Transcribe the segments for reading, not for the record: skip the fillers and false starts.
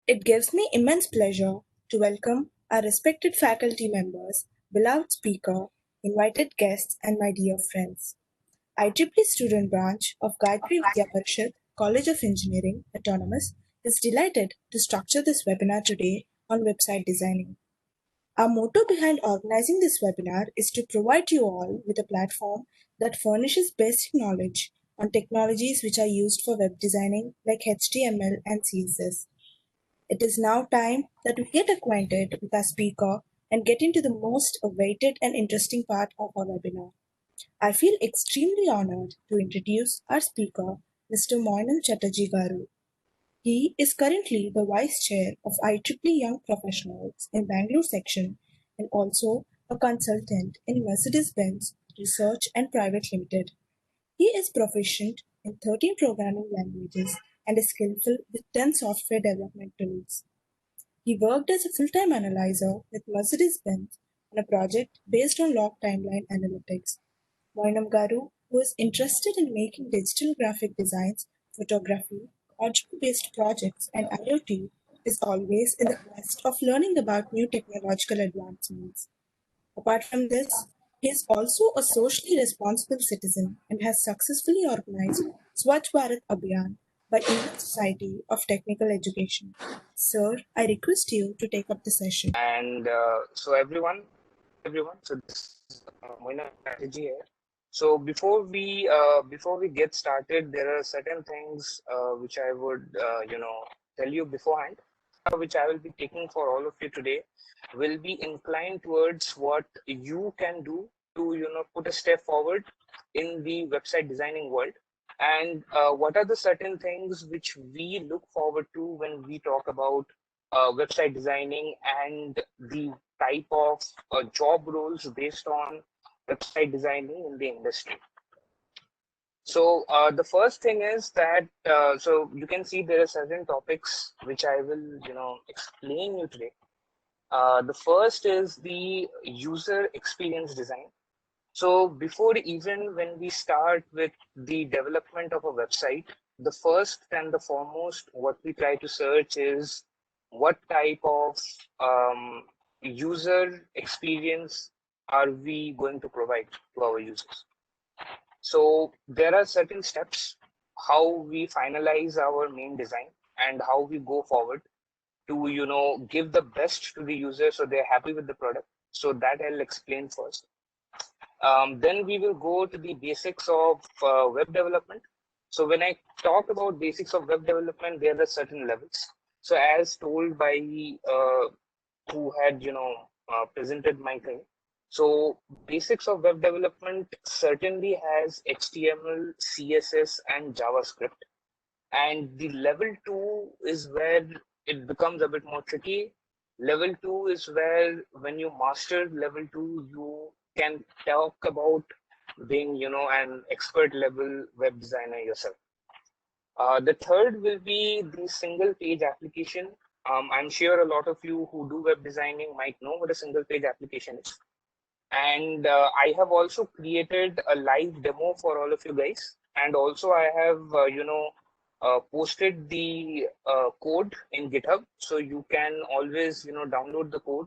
It gives me immense pleasure to welcome our respected faculty members, beloved speaker, invited guests, and my dear friends. IEEE student branch of Gayatri Vidya Parishad College of Engineering, Autonomous, is delighted to structure this webinar today on website designing. Our motto behind organizing this webinar is to provide you all with a platform that furnishes basic knowledge on technologies which are used for web designing like HTML and CSS. It is now time that we get acquainted with our speaker and get into the most awaited and interesting part of our webinar. I feel extremely honored to introduce our speaker, Mr. Moinam Chatterjee Garu. He is currently the Vice Chair of IEEE Young Professionals in Bangalore section and also a consultant in Mercedes-Benz Research and Private Limited. He is proficient in 13 programming languages and is skillful with 10 software development tools. He worked as a full-time analyzer with Mercedes-Benz on a project based on log timeline analytics. Moinam Garu, who is interested in making digital graphic designs, photography, audio-based projects, and IoT, is always in the quest of learning about new technological advancements. Apart from this, he is also a socially responsible citizen and has successfully organized Swachh Bharat Abhiyan by Indian Society of Technical Education. Sir, I request you to take up the session. And so everyone, so this is Moina strategy here. So before we get started, there are certain things which I would tell you beforehand, which I will be taking for all of you today, will be inclined towards what you can do to put a step forward in the website designing world, and what are the certain things which we look forward to when we talk about website designing and the type of job roles based on website designing in the industry. So the first thing is that so you can see there are certain topics which I will explain you today. The first is the user experience design. So before even when we start with the development of a website, the first and the foremost what we try to search is what type of user experience are we going to provide to our users. So there are certain steps how we finalize our main design and how we go forward to give the best to the user so they're happy with the product. So that I'll explain first. Then we will go to the basics of web development. So when I talk about basics of web development, there are certain levels. So as told by who had presented my thing. So basics of web development certainly has HTML, CSS, and JavaScript. And the level 2 is where it becomes a bit more tricky. Level 2 is where when you master level 2, you can talk about being an expert level web designer yourself. The third will be the single page application. I'm sure a lot of you who do web designing might know what a single page application is. And I have also created a live demo for all of you guys. And also I have, posted the code in GitHub. So you can always, download the code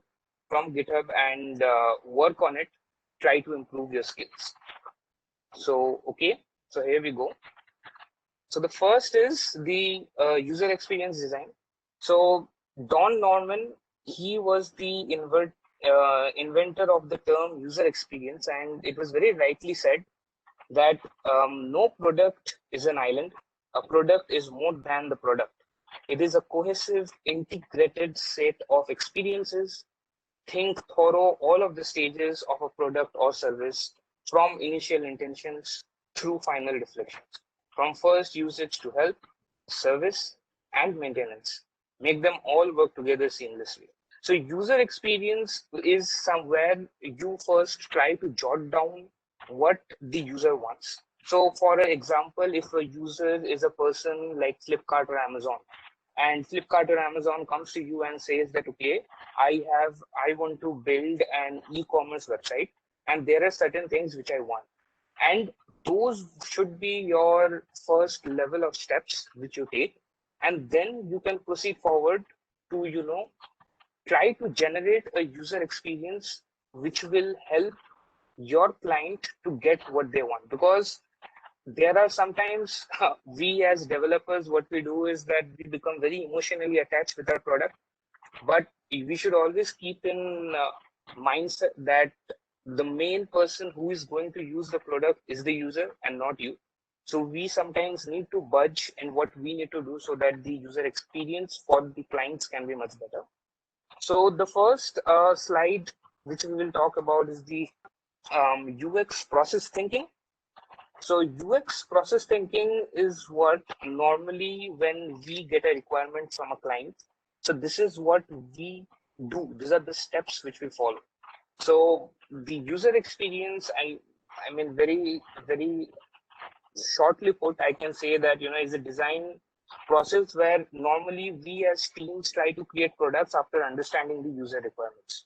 from GitHub and work on it, try to improve your skills. So, okay, so here we go. So the first is the user experience design. So Don Norman, he was the inventor of the term user experience, and it was very rightly said that no product is an island. A product is more than the product. It is a cohesive, integrated set of experiences. Think thorough all of the stages of a product or service, from initial intentions through final reflections, from first usage to help, service, and maintenance. Make them all work together seamlessly. So user experience is somewhere you first try to jot down what the user wants. So for example, if a user is a person like Flipkart or Amazon, and Flipkart or Amazon comes to you and says that, okay, I want to build an e-commerce website, and there are certain things which I want. And those should be your first level of steps which you take. And then you can proceed forward to, try to generate a user experience which will help your client to get what they want. Because there are sometimes we as developers, what we do is that we become very emotionally attached with our product, but we should always keep in mindset that the main person who is going to use the product is the user and not you. So we sometimes need to budge in what we need to do so that the user experience for the clients can be much better. So the first slide which we will talk about is the UX process thinking. So UX process thinking is what normally when we get a requirement from a client. So this is what we do. These are the steps which we follow. So the user experience, I mean, very shortly put, I can say that, is a design process where normally we as teams try to create products after understanding the user requirements.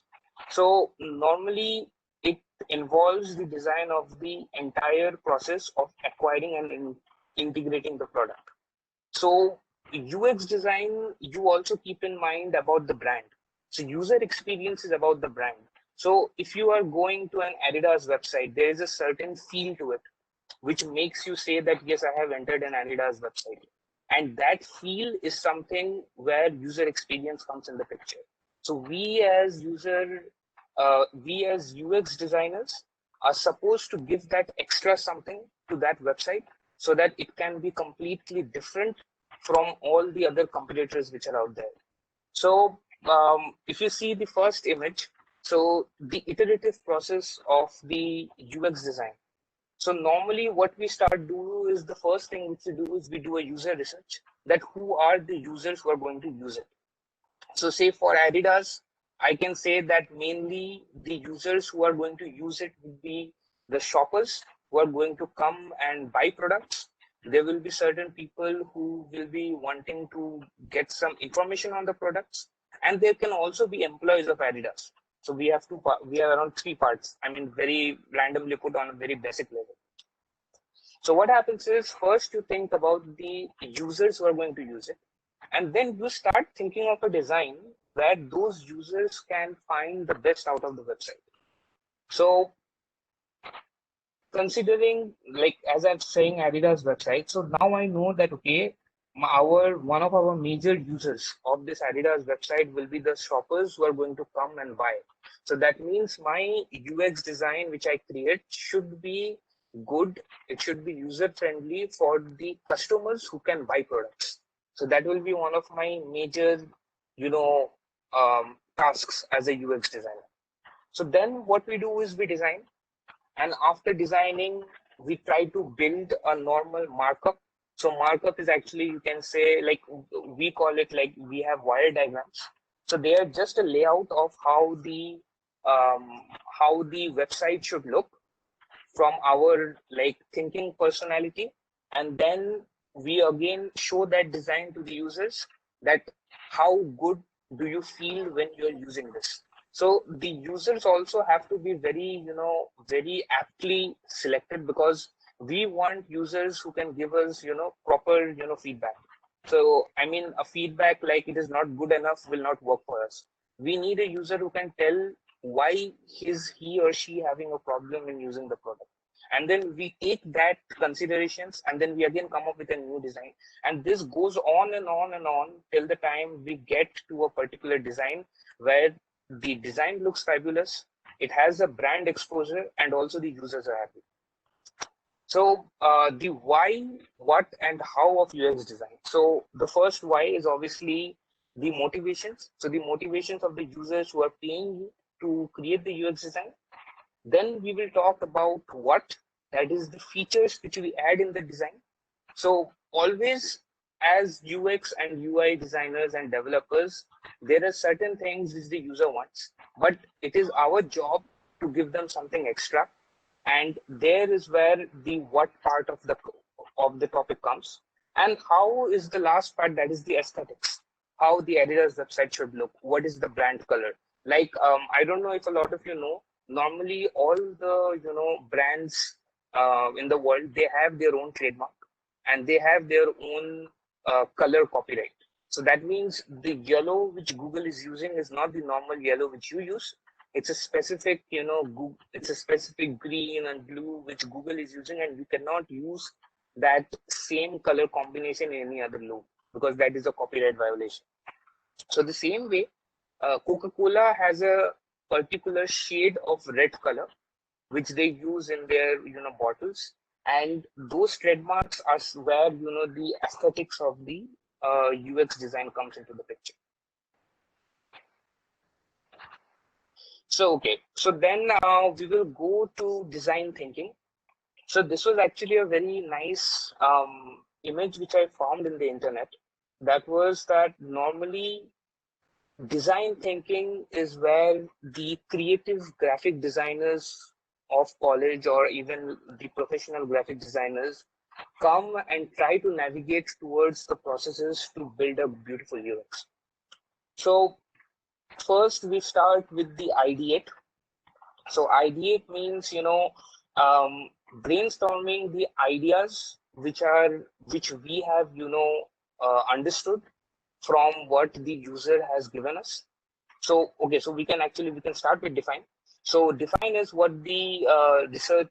So normally it involves the design of the entire process of acquiring and integrating the product. So UX design, you also keep in mind about the brand. So user experience is about the brand. So if you are going to an Adidas website, there is a certain feel to it, which makes you say that, yes, I have entered an Adidas website. And that feel is something where user experience comes in the picture. So we as UX designers are supposed to give that extra something to that website so that it can be completely different from all the other competitors which are out there. So if you see the first image, so the iterative process of the UX design. So normally what we start do is the first thing which we do is we do a user research, that who are the users who are going to use it. So say for Adidas, I can say that mainly the users who are going to use it will be the shoppers who are going to come and buy products. There will be certain people who will be wanting to get some information on the products, and there can also be employees of Adidas. So we have around three parts. I mean, very randomly put on a very basic level. So what happens is, first you think about the users who are going to use it, and then you start thinking of a design where those users can find the best out of the website. So considering, like, as I'm saying, Adidas website, so now I know that, okay, one of our major users of this Adidas website will be the shoppers who are going to come and buy. So that means my UX design which I create should be good. It should be user friendly for the customers who can buy products. So that will be one of my major, tasks as a UX designer. So then what we do is we design, and after designing, we try to build a normal markup. So markup is actually, you can say, like, we call it, like, we have wire diagrams. So they are just a layout of how the website should look from our, like, thinking personality. And then we again show that design to the users, that how good do you feel when you're using this. So the users also have to be very aptly selected, because we want users who can give us, proper, feedback. So, I mean, a feedback like it is not good enough will not work for us. We need a user who can tell why is he or she having a problem in using the product. And then we take that considerations, and then we again come up with a new design. And this goes on and on and on till the time we get to a particular design where the design looks fabulous, it has a brand exposure, and also the users are happy. So the why, what, and how of UX design. So the first why is obviously the motivations. So the motivations of the users who are paying you to create the UX design. Then we will talk about what, that is the features which we add in the design. So always, as UX and UI designers and developers, there are certain things which the user wants, but it is our job to give them something extra. And there is where the what part of the topic comes. And how is the last part, that is the aesthetics. How the Adidas website should look, what is the brand color. Like, I don't know if a lot of you know, normally all the brands in the world, they have their own trademark, and they have their own color copyright. So that means the yellow which Google is using is not the normal yellow which you use. It's a specific, it's a specific green and blue which Google is using, and you cannot use that same color combination in any other logo because that is a copyright violation. So the same way, Coca-Cola has a particular shade of red color which they use in their bottles, and those trademarks are where the aesthetics of the UX design comes into the picture. So okay, so then we will go to design thinking. So this was actually a very nice image which I found in the internet. That was that normally design thinking is where the creative graphic designers of college or even the professional graphic designers come and try to navigate towards the processes to build a beautiful UX. So first we start with the ideate. So ideate means, brainstorming the ideas which we have, understood from what the user has given us. So, okay, so we can start with define. So define is what the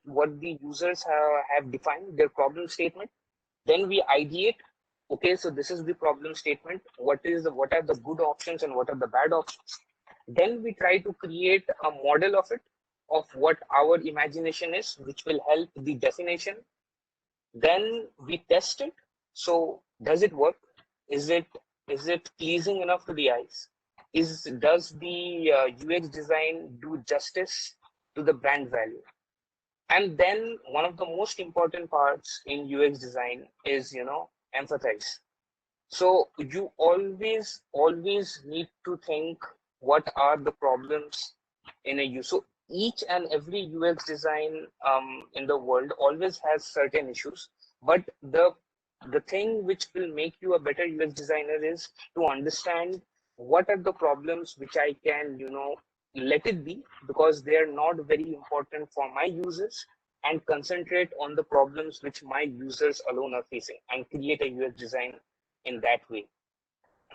what the users have defined, their problem statement. Then we ideate. Okay, so this is the problem statement. What are the good options and what are the bad options? Then we try to create a model of it, of what our imagination is, which will help the definition. Then we test it. So does it work? Is it pleasing enough to the eyes? Does the UX design do justice to the brand value? And then one of the most important parts in UX design is empathize. So you always need to think what are the problems in a use. So each and every UX design in the world always has certain issues, but the thing which will make you a better UX designer is to understand what are the problems which I can let it be because they are not very important for my users, and concentrate on the problems which my users alone are facing and create a UX design in that way.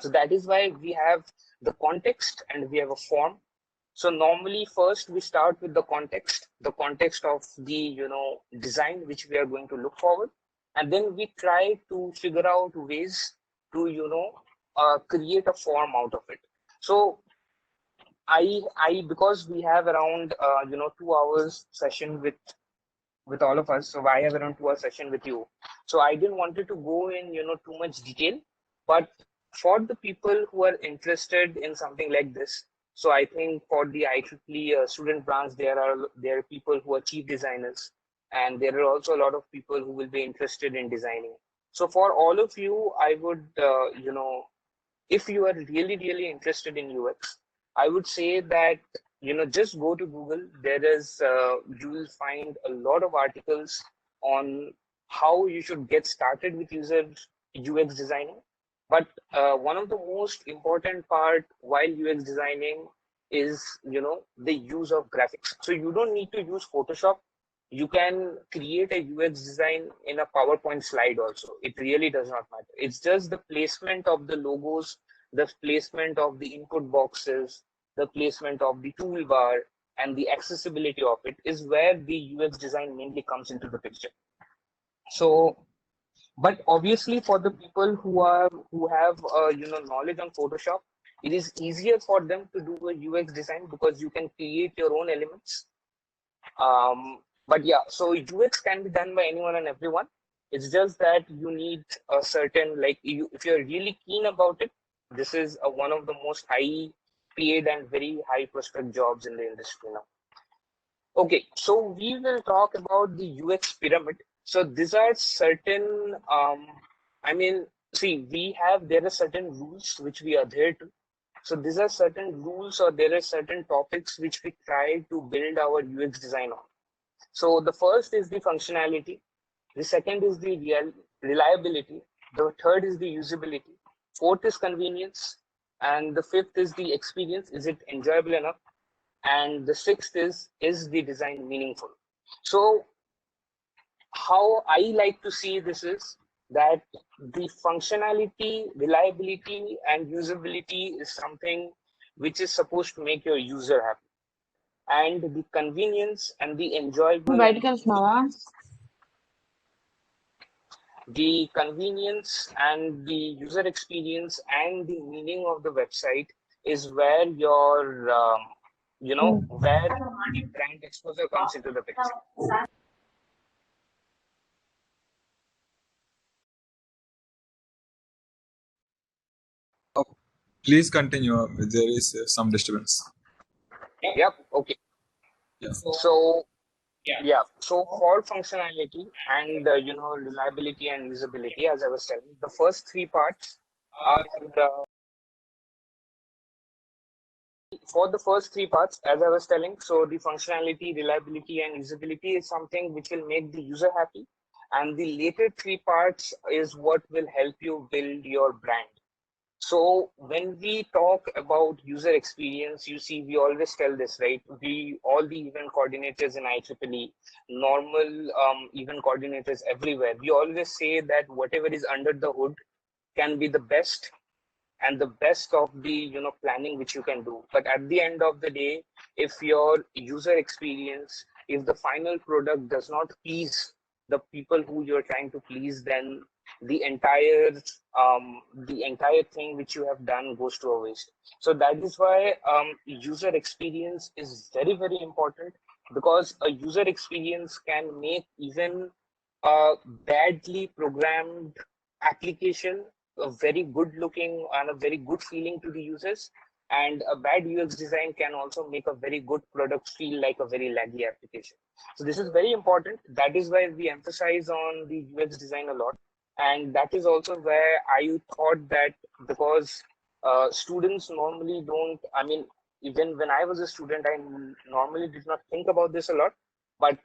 So that is why we have the context and we have a form. So normally first we start with the context of the design which we are going to look forward, and then we try to figure out ways to create a form out of it. So I because we have around 2 hours session with all of us. So I have around 2 hour session with you. So I didn't wanted to go in, too much detail, but for the people who are interested in something like this, so I think for the IEEE student branch, there are people who are chief designers, and there are also a lot of people who will be interested in designing. So for all of you, I would, if you are really interested in UX, I would say that just go to Google. There is you will find a lot of articles on how you should get started with UX designing. But one of the most important part while UX designing is the use of graphics. So you don't need to use Photoshop. You can create a UX design in a PowerPoint slide also. It really does not matter. It's just the placement of the logos, the placement of the input boxes, the placement of the toolbar, and the accessibility of it is where the UX design mainly comes into the picture. So, but obviously for the people who have knowledge on Photoshop, it is easier for them to do a UX design because you can create your own elements. But yeah, so UX can be done by anyone and everyone. It's just that you need a certain, like, if you're really keen about it, this is one of the most high paid and very high prospect jobs in the industry now. Okay, so we will talk about the UX pyramid. So these are certain, I mean, see, there are certain rules which we adhere to. So these are certain rules, or there are certain topics which we try to build our UX design on. So the first is the functionality, the second is the reliability, the third is the usability, fourth is convenience, and the fifth is the experience. Is it enjoyable enough? And the sixth is the design meaningful? So how I like to see this is, that the functionality, reliability, and usability is something which is supposed to make your user happy. And the convenience and the enjoyable and బయటికి వెళ్తున్నావా the convenience and the user experience and the meaning of the website is where your where the brand exposure comes into the picture. Please continue. There is some disturbance. Yep. Okay. Yeah. So for functionality and reliability and usability, as I was telling, the first three parts are for the first three parts, as I was telling. So the functionality, reliability, and usability is something which will make the user happy, and the later three parts is what will help you build your brand. So when we talk about user experience, you see, we always tell this, right? All the event coordinators in IEEE, normal event coordinators everywhere, we always say that whatever is under the hood can be the best and the best of the planning which you can do. But at the end of the day, if your user experience, if the final product does not please the people who you're trying to please, then the entire thing which you have done goes to a waste. So that is why user experience is very, very important, because a user experience can make even a badly programmed application a very good looking and a very good feeling to the users, and a bad UX design can also make a very good product feel like a very laggy application. So this is very important. That is why we emphasize on the UX design a lot, and that is also where I thought that, because students normally don't, I mean, even when I was a student, I normally did not think about this a lot, but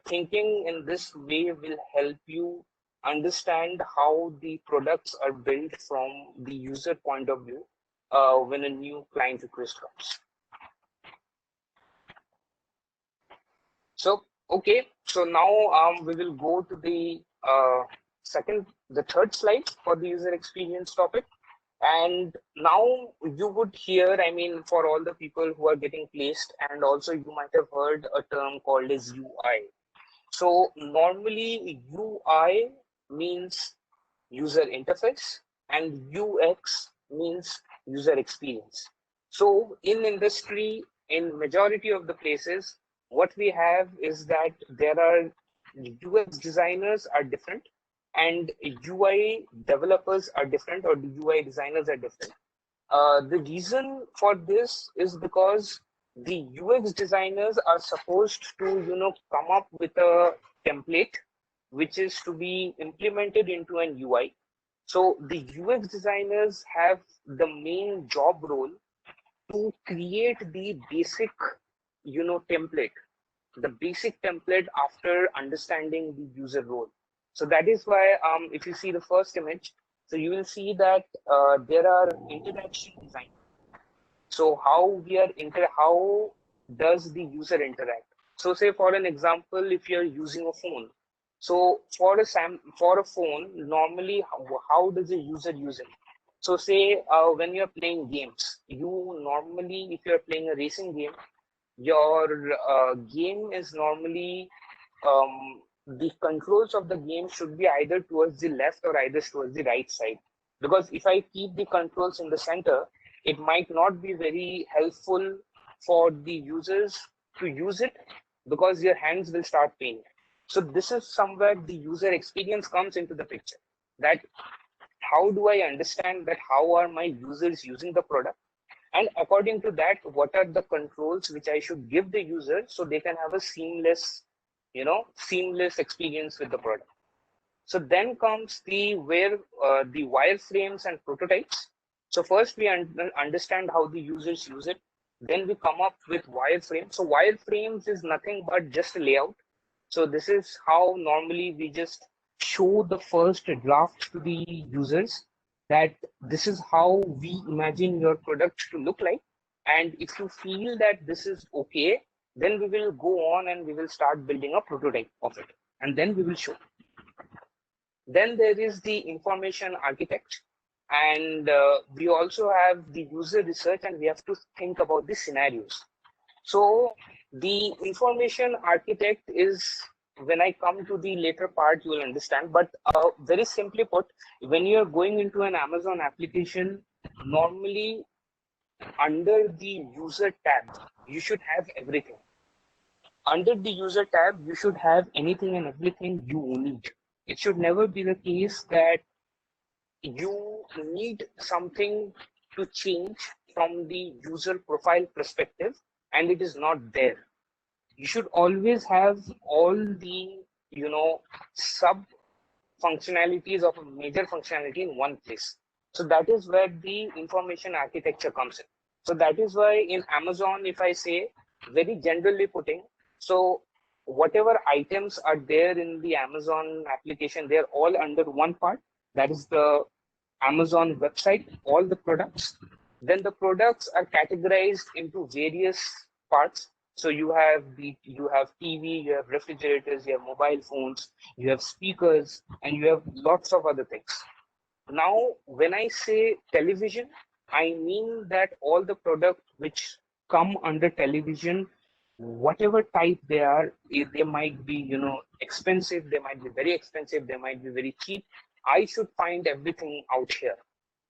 thinking in this way will help you understand how the products are built from the user point of view when a new client request comes. So, okay, so now we will go to the third slide for the user experience topic. And now you would hear, I mean, for all the people who are getting placed, and also you might have heard a term called as UI. So normally UI means user interface and UX means user experience. So in industry, in majority of the places, what we have is that there are UX designers are different and UI developers are different, or the UI designers are different. The reason for this is because the UX designers are supposed to, come up with a template which is to be implemented into an UI. So the UX designers have the main job role to create the basic, template, the basic template after understanding the user role. So that is why if you see the first image, so you will see that there are interaction design. So how does the user interact? So say for an example, if you're using a phone, so for a phone, normally how does a user use it? So say when you're playing games, you normally, if you're playing a racing game, your game is normally the controls of the game should be either towards the left or either towards the right side, because if I keep the controls in the center, it might not be very helpful for the users to use it, because your hands will start paining. So this is somewhere the user experience comes into the picture, that how do I understand that how are my users using the product, and according to that, what are the controls which I should give the user so they can have a seamless experience with the product. So then comes the wireframes and prototypes. So first we understand how the users use it. Then we come up with wireframes. So wireframes is nothing but just a layout. So this is how normally we just show the first draft to the users, that this is how we imagine your product to look like. And if you feel that this is okay, then we will go on and we will start building a prototype of it. And then we will show. Then there is the information architect, and we also have the user research, and we have to think about the scenarios. So the information architect is, when I come to the later part, you will understand. But very simply put, when you're going into an Amazon application, normally under the user tab, you should have everything. Under the user tab, you should have anything and everything you need. It should never be the case that you need something to change from the user profile perspective and it is not there. You should always have all the, sub functionalities of a major functionality in one place. So that is where the information architecture comes in. So that is why in Amazon, if I say, very generally putting, so whatever items are there in the Amazon application, they're all under one part. That is the Amazon website, all the products. Then the products are categorized into various parts. So you have TV, you have refrigerators, you have mobile phones, you have speakers, and you have lots of other things. Now, when I say television, I mean that all the products which come under television, whatever type they are, they might be, expensive, they might be very expensive, they might be very cheap. I should find everything out here.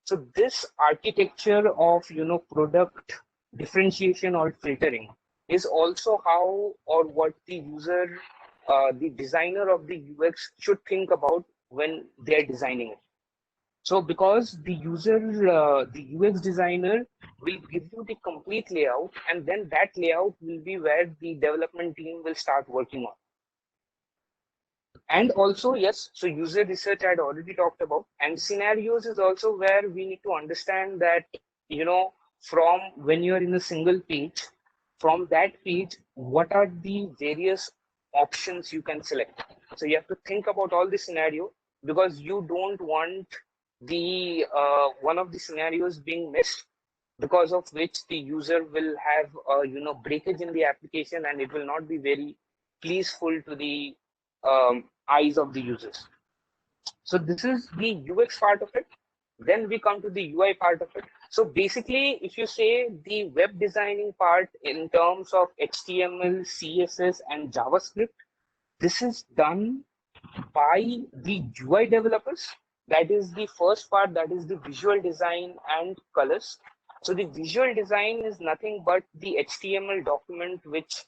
So this architecture of, product differentiation or filtering is also how or what the user, the designer of the UX should think about when they're designing it. So because the user, the UX designer will give you the complete layout, and then that layout will be where the development team will start working on. And also, yes, so user research I had already talked about, and scenarios is also where we need to understand that, from when you're in a single page, from that page, what are the various options you can select. So you have to think about all the scenario, because you don't want the one of the scenarios being missed, because of which the user will have breakage in the application, and it will not be very pleaseful to the eyes of the users. So this is the UX part of it. Then we come to the UI part of it. So basically, if you say the web designing part in terms of HTML, CSS, and JavaScript, this is done by the UI developers. That is the first part, that is the visual design and colors. So the visual design is nothing but the HTML document which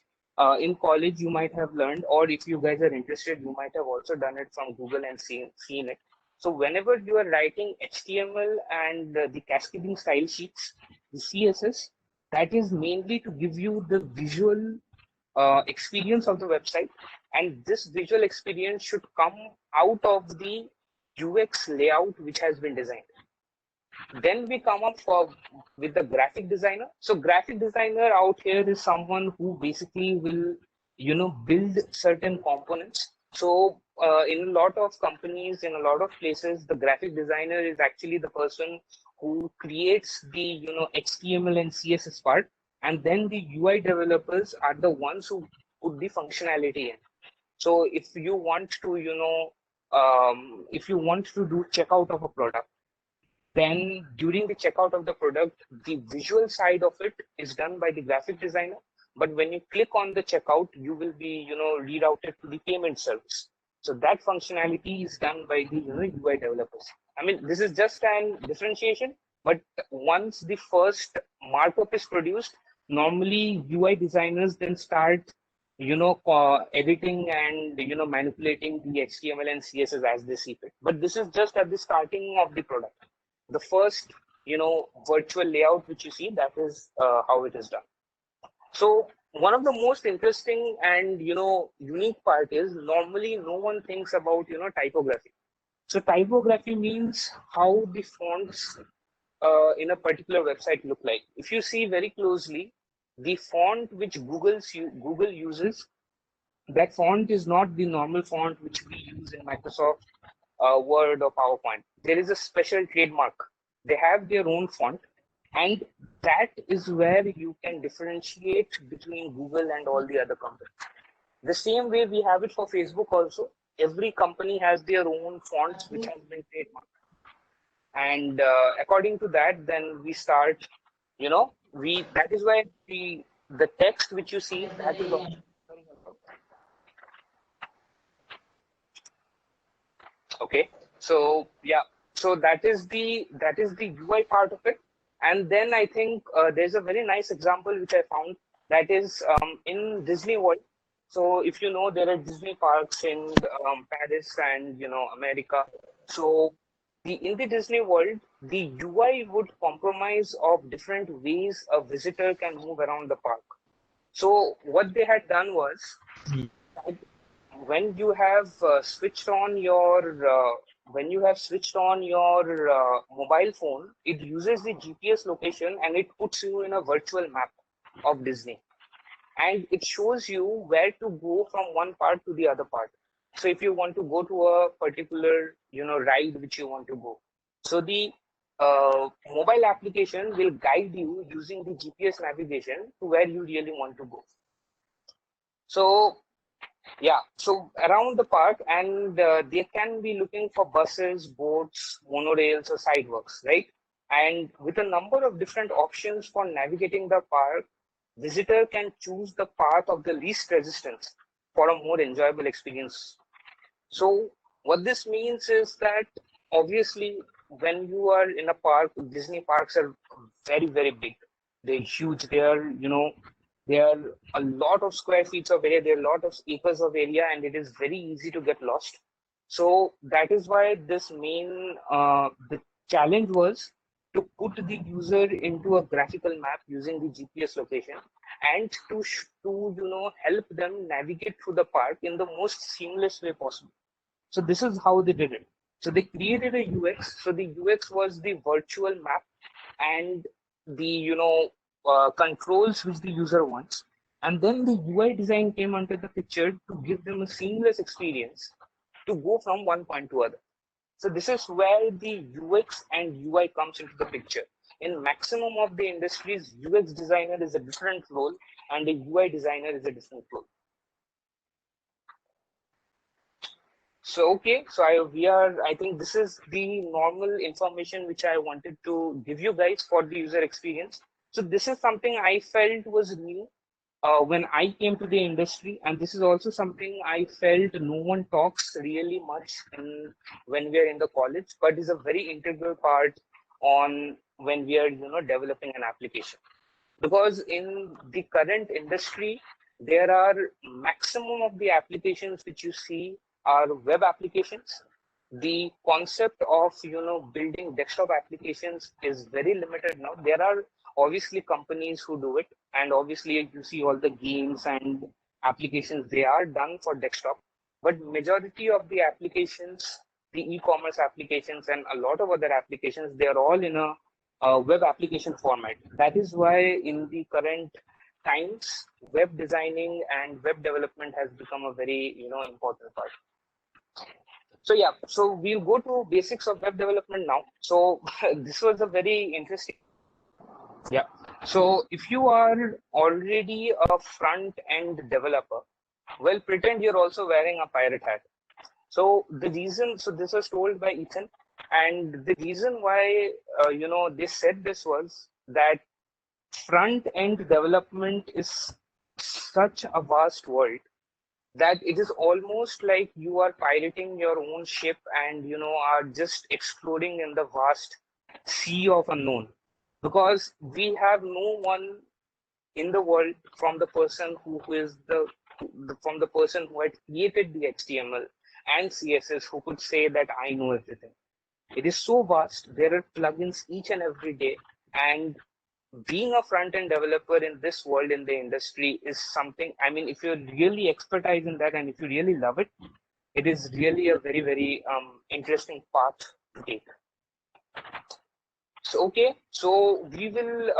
in college you might have learned, or if you guys are interested, you might have also done it from Google and seen it. So whenever you are writing HTML and the cascading style sheets, the CSS, that is mainly to give you the visual experience of the website, and this visual experience should come out of the UX layout which has been designed. Then we come up with the graphic designer. So graphic designer out here is someone who basically will, build certain components. So in a lot of companies, in a lot of places, the graphic designer is actually the person who creates the, HTML and CSS part, and then the UI developers are the ones who put the functionality in. So if you want to, if you want to do checkout of a product, then during the checkout of the product, the visual side of it is done by the graphic designer. But when you click on the checkout, you will be, rerouted to the payment service. So that functionality is done by the, UI developers. I mean, this is just an differentiation, but once the first markup is produced, normally UI designers then start, editing and, manipulating the HTML and CSS as they see fit. But this is just at the starting of the product. The first, virtual layout which you see, that is how it is done. So one of the most interesting and, unique part is normally no one thinks about, typography. So typography means how the fonts in a particular website look like. If you see very closely, the font which Google uses, that font is not the normal font which we use in Microsoft Word or PowerPoint. There is a special trademark. They have their own font, and that is where you can differentiate between Google and all the other companies. The same way we have it for Facebook also. every company has their own fonts which has been trademarked. And according to that, then we start, that is why the text which you see, that is also, okay. So yeah, so that is the UI part of it. And then I think there's a very nice example which I found, that is in Disney World. So if you know, there are Disney parks in Paris and America. So in the Disney World, the UI would compromise of different ways a visitor can move around the park. So what they had done was, when you have switched on your mobile phone, it uses the GPS location and it puts you in a virtual map of Disney, and it shows you where to go from one part to the other part. So if you want to go to a particular ride which you want to go, so the mobile application will guide you using the GPS navigation to where you really want to go. So yeah, so around the park, and they can be looking for buses, boats, monorails, or sidewalks, right? And with a number of different options for navigating the park, visitor can choose the path of the least resistance for a more enjoyable experience. So what this means is that, obviously, when you are in a park, Disney parks are very, very big. They're huge. There are a lot of square feet of area. There are a lot of acres of area, and it is very easy to get lost. So that is why the challenge was to put the user into a graphical map using the GPS location, and to help them navigate through the park in the most seamless way possible. So this is how they did it. So they created a UX. So the UX was the virtual map and the controls which the user wants. And then the UI design came onto the picture to give them a seamless experience to go from one point to other. So this is where the UX and UI comes into the picture. In maximum of the industries, UX designer is a different role and a UI designer is a different role. So okay, so I think this is the normal information which I wanted to give you guys for the user experience. So this is something I felt was new when I came to the industry, and this is also something I felt no one talks really much when we are in the college, but is a very integral part on when we are developing an application. Because in the current industry, there are maximum of the applications which you see are web applications. The concept of building desktop applications is very limited now. There are obviously companies who do it, and obviously you see all the games and applications, they are done for desktop, but majority of the applications, the e-commerce applications and a lot of other applications, they are all in a web application format. That is why in the current times, web designing and web development has become a very important part. So yeah, so we'll go to basics of web development now. So this was a very interesting. Yeah. So if you are already a front end developer, well, pretend you're also wearing a pirate hat. So this was told by Ethan, and the reason why they said this was that front end development is such a vast world that it is almost like you are piloting your own ship and are just exploring in the vast sea of unknown, because we have no one in the world from the person who is from the person who had created the HTML and CSS who could say that I know everything. It is so vast. There are plugins each and every day, and being a front-end developer in this world, in the industry, is something, I mean, if you're really expertise in that and if you really love it, it is really a very, very interesting path to take. So, okay, so we will,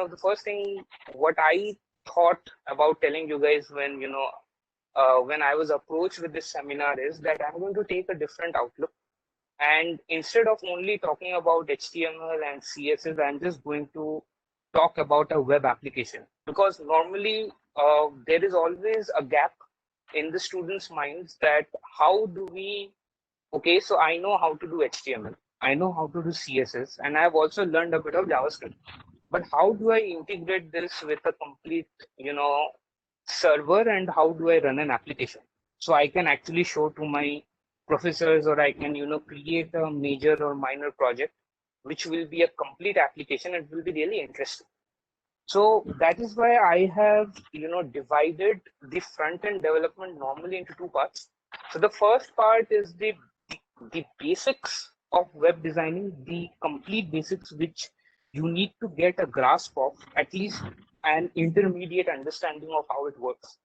the first thing what I thought about telling you guys when I was approached with this seminar is that I'm going to take a different outlook. And instead of only talking about HTML and CSS, I'm just going to talk about a web application, because normally there is always a gap in the students' minds that how do we, okay, so I know how to do HTML, I know how to do CSS, and I've also learned a bit of JavaScript. But how do I integrate this with a complete, server, and how do I run an application? So I can actually show to my professors, or I can, create a major or minor project, which will be a complete application. It will be really interesting. So that is why I have, divided the front end development normally into two parts. So the first part is the basics of web designing, the complete basics which you need to get a grasp of, at least an intermediate understanding of how it works.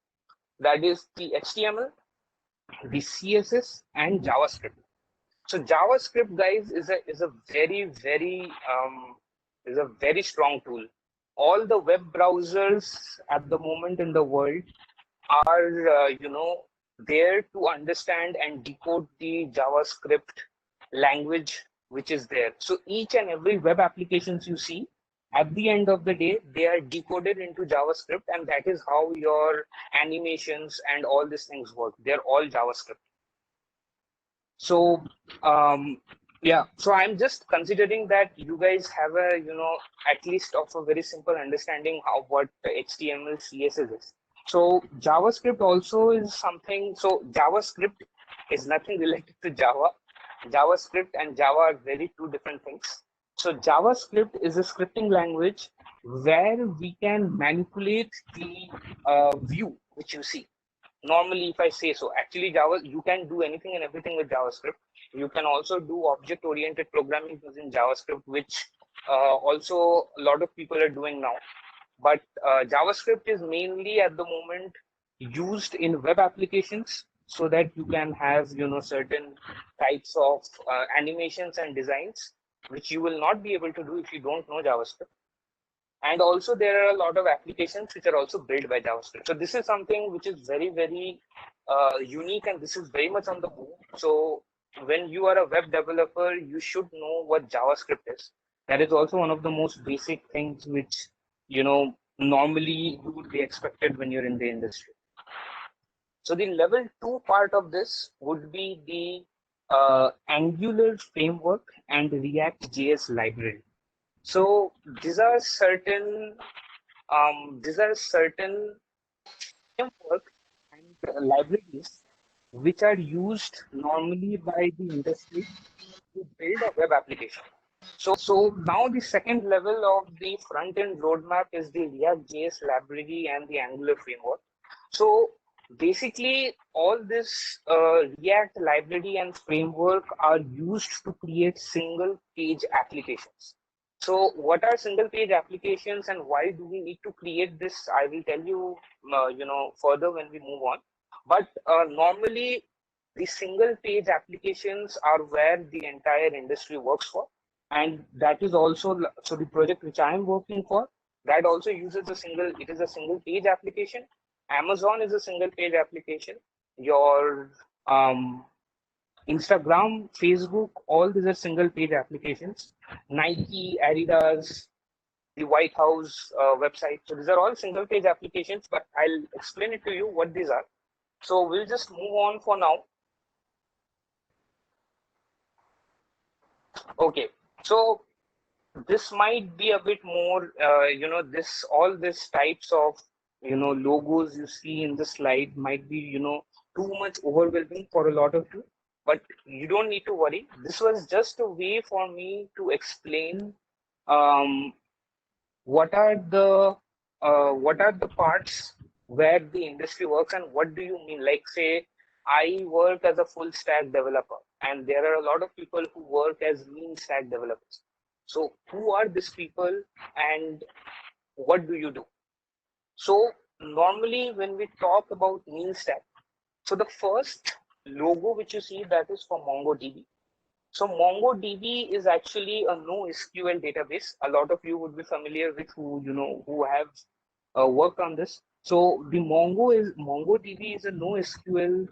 That is the HTML, the CSS, and JavaScript. So JavaScript, guys, is a very strong tool. All the web browsers at the moment in the world are there to understand and decode the JavaScript language which is there. So each and every web applications you see, at the end of the day, they are decoded into JavaScript, and that is how your animations and all these things work. They're all JavaScript. So yeah, so I'm just considering that you guys have a, at least of a very simple understanding of what HTML, CSS is. So JavaScript also is something. So JavaScript is nothing related to Java. JavaScript and Java are very two different things. So JavaScript is a scripting language where we can manipulate the view which you see. Normally, if I say so, actually Java, you can do anything and everything with JavaScript. You can also do object-oriented programming using JavaScript, which also a lot of people are doing now. But JavaScript is mainly at the moment used in web applications, so that you can have, certain types of animations and designs, which you will not be able to do if you don't know JavaScript. And also there are a lot of applications which are also built by JavaScript. So this is something which is very, very unique, and this is very much on the move. So when you are a web developer, you should know what JavaScript is. That is also one of the most basic things which, normally you would be expected when you're in the industry. So the level 2 part of this would be the Angular framework and React JS library. So these are certain framework and libraries which are used normally by the industry to build a web application. So now the second level of the front end roadmap is the React JS library and the Angular framework. So basically, all this React library and framework are used to create single page applications. So what are single page applications and why do we need to create this? I will tell you, further when we move on. But normally, the single page applications are where the entire industry works for. And that is also, so the project which I am working for, that also uses it is a single page application. Amazon is a single page application. Your Instagram, Facebook, all these are single page applications. Nike, Adidas, the White House website. So these are all single page applications, but I'll explain it to you what these are. So we'll just move on for now. Okay, so this might be a bit more, all these types of, logos you see in the slide might be, too much overwhelming for a lot of you, but you don't need to worry. This was just a way for me to explain what are the parts where the industry works and what do you mean. Like, say, I work as a full stack developer, and there are a lot of people who work as mean stack developers. So who are these people and what do you do? So normally when we talk about mean stack, so the first logo which you see, that is for MongoDB. So MongoDB is actually a NoSQL database. A lot of you would be familiar with who have worked on this. So the MongoDB is a NoSQL.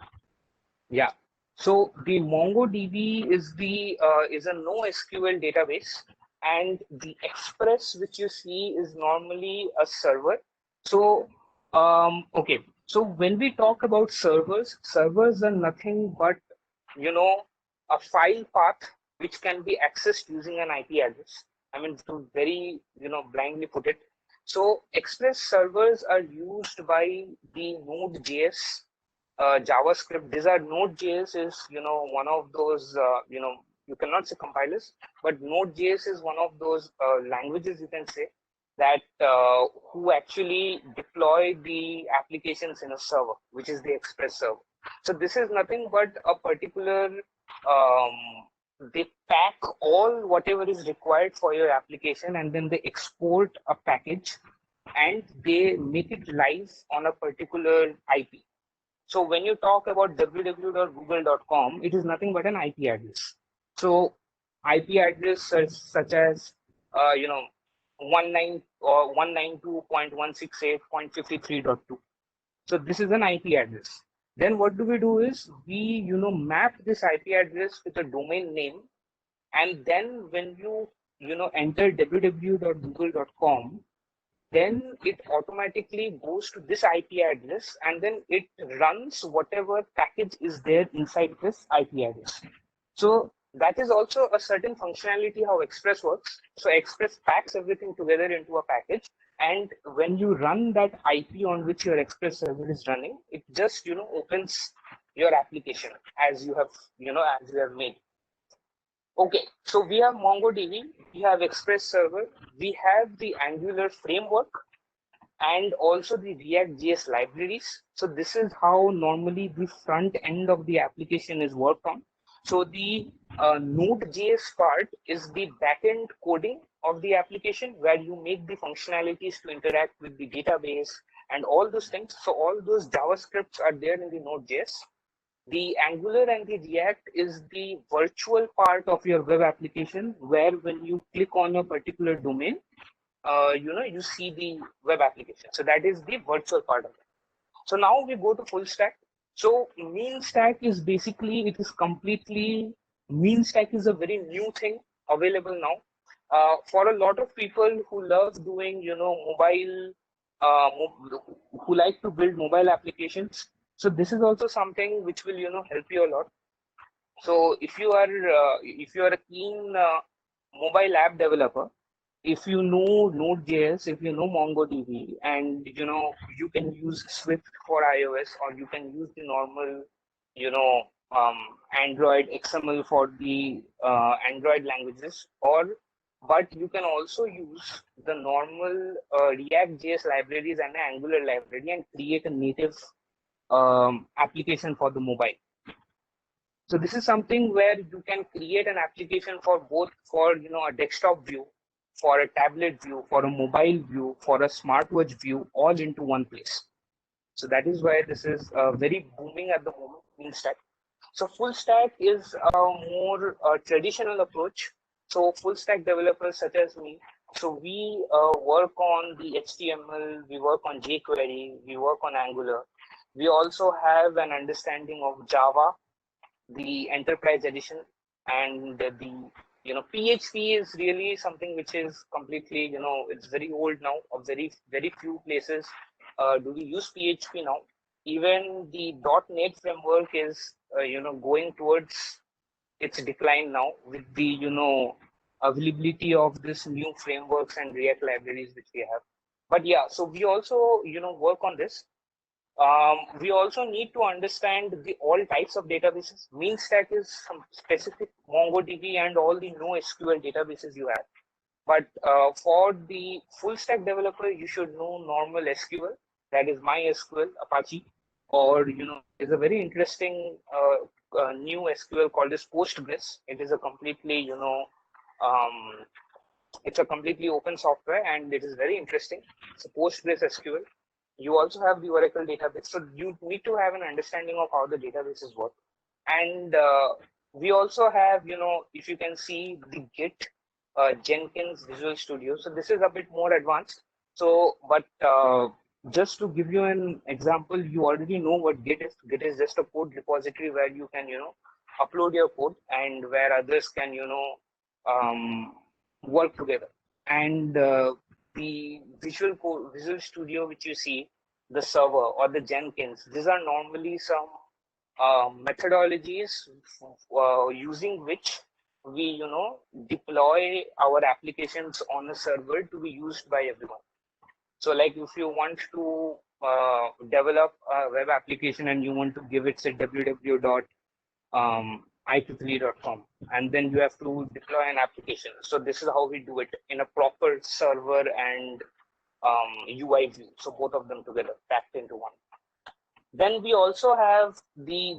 Yeah. So the MongoDB is a NoSQL database, and the Express which you see is normally a server. So okay. So when we talk about servers are nothing but, a file path which can be accessed using an IP address. I mean, to very, blindly put it. So Express servers are used by the Node.js, JavaScript. These are Node.js is, one of those, you cannot say compilers, but Node.js is one of those languages, you can say, that who actually deploy the applications in a server, which is the Express server. So this is nothing but a particular, they pack all whatever is required for your application, and then they export a package and they make it live on a particular IP. So when you talk about www.google.com, it is nothing but an IP address. So IP address such as, 19 or 192.168.53.2. So this is an IP address. Then what do we do is we, map this IP address with a domain name, and then when you, enter www.google.com, then it automatically goes to this IP address, and then it runs whatever package is there inside this IP address. So that is also a certain functionality how Express works. So Express packs everything together into a package, and when you run that IP on which your Express server is running, it just, opens your application as you have, as you have made. Okay, so we have MongoDB, we have Express server, we have the Angular framework, and also the React.js libraries. So this is how normally the front end of the application is worked on. So the Node.js part is the backend coding of the application, where you make the functionalities to interact with the database and all those things. So all those JavaScripts are there in the Node.js. The Angular and the React is the virtual part of your web application, where when you click on a particular domain, you see the web application. So that is the virtual part of it. So now we go to full stack. So mean stack is basically, it is completely, mean stack is a very new thing available now. For a lot of people who love doing, mobile, who like to build mobile applications. So this is also something which will, help you a lot. So if you are a keen mobile app developer, if you know Node.js, if you know MongoDB, and you can use Swift for iOS, or you can use the normal, Android XML for the Android languages, but you can also use the normal React.js libraries and Angular library and create a native application for the mobile. So this is something where you can create an application for both, for a desktop view, for a tablet view, for a mobile view, for a smartwatch view, all into one place. So that is why this is very booming at the moment in stack. So full stack is a more traditional approach. So full stack developers such as me, so we work on the HTML, we work on jQuery, we work on Angular. We also have an understanding of Java, the enterprise edition, and the PHP is really something which is completely, it's very old now. Of very few places do we use PHP now. Even the .NET framework is going towards its decline now, with the availability of this new frameworks and React libraries which we have. But yeah, so we also work on this. We also need to understand the all types of databases. Mean stack is some specific MongoDB and all the NoSQL databases you have. But for the full stack developer, you should know normal SQL, that is MySQL, Apache, or there's a very interesting new SQL called as Postgres. It is a completely it's a completely open software, and it is very interesting. It's a Postgres SQL. You also have the Oracle database. So you need to have an understanding of how the databases work. And we also have, if you can see the Git, Jenkins, Visual Studio. So this is a bit more advanced. So, but just to give you an example, you already know what Git is. Git is just a code repository where you can, upload your code, and where others can, work together. And the Visual Studio which you see, the server or the Jenkins. These are normally some methodologies using which we, deploy our applications on a server to be used by everyone. So like if you want to develop a web application and you want to give it say www.IEEE.com, and then you have to deploy an application. So this is how we do it in a proper server and UI view. So both of them together packed into one. Then we also have the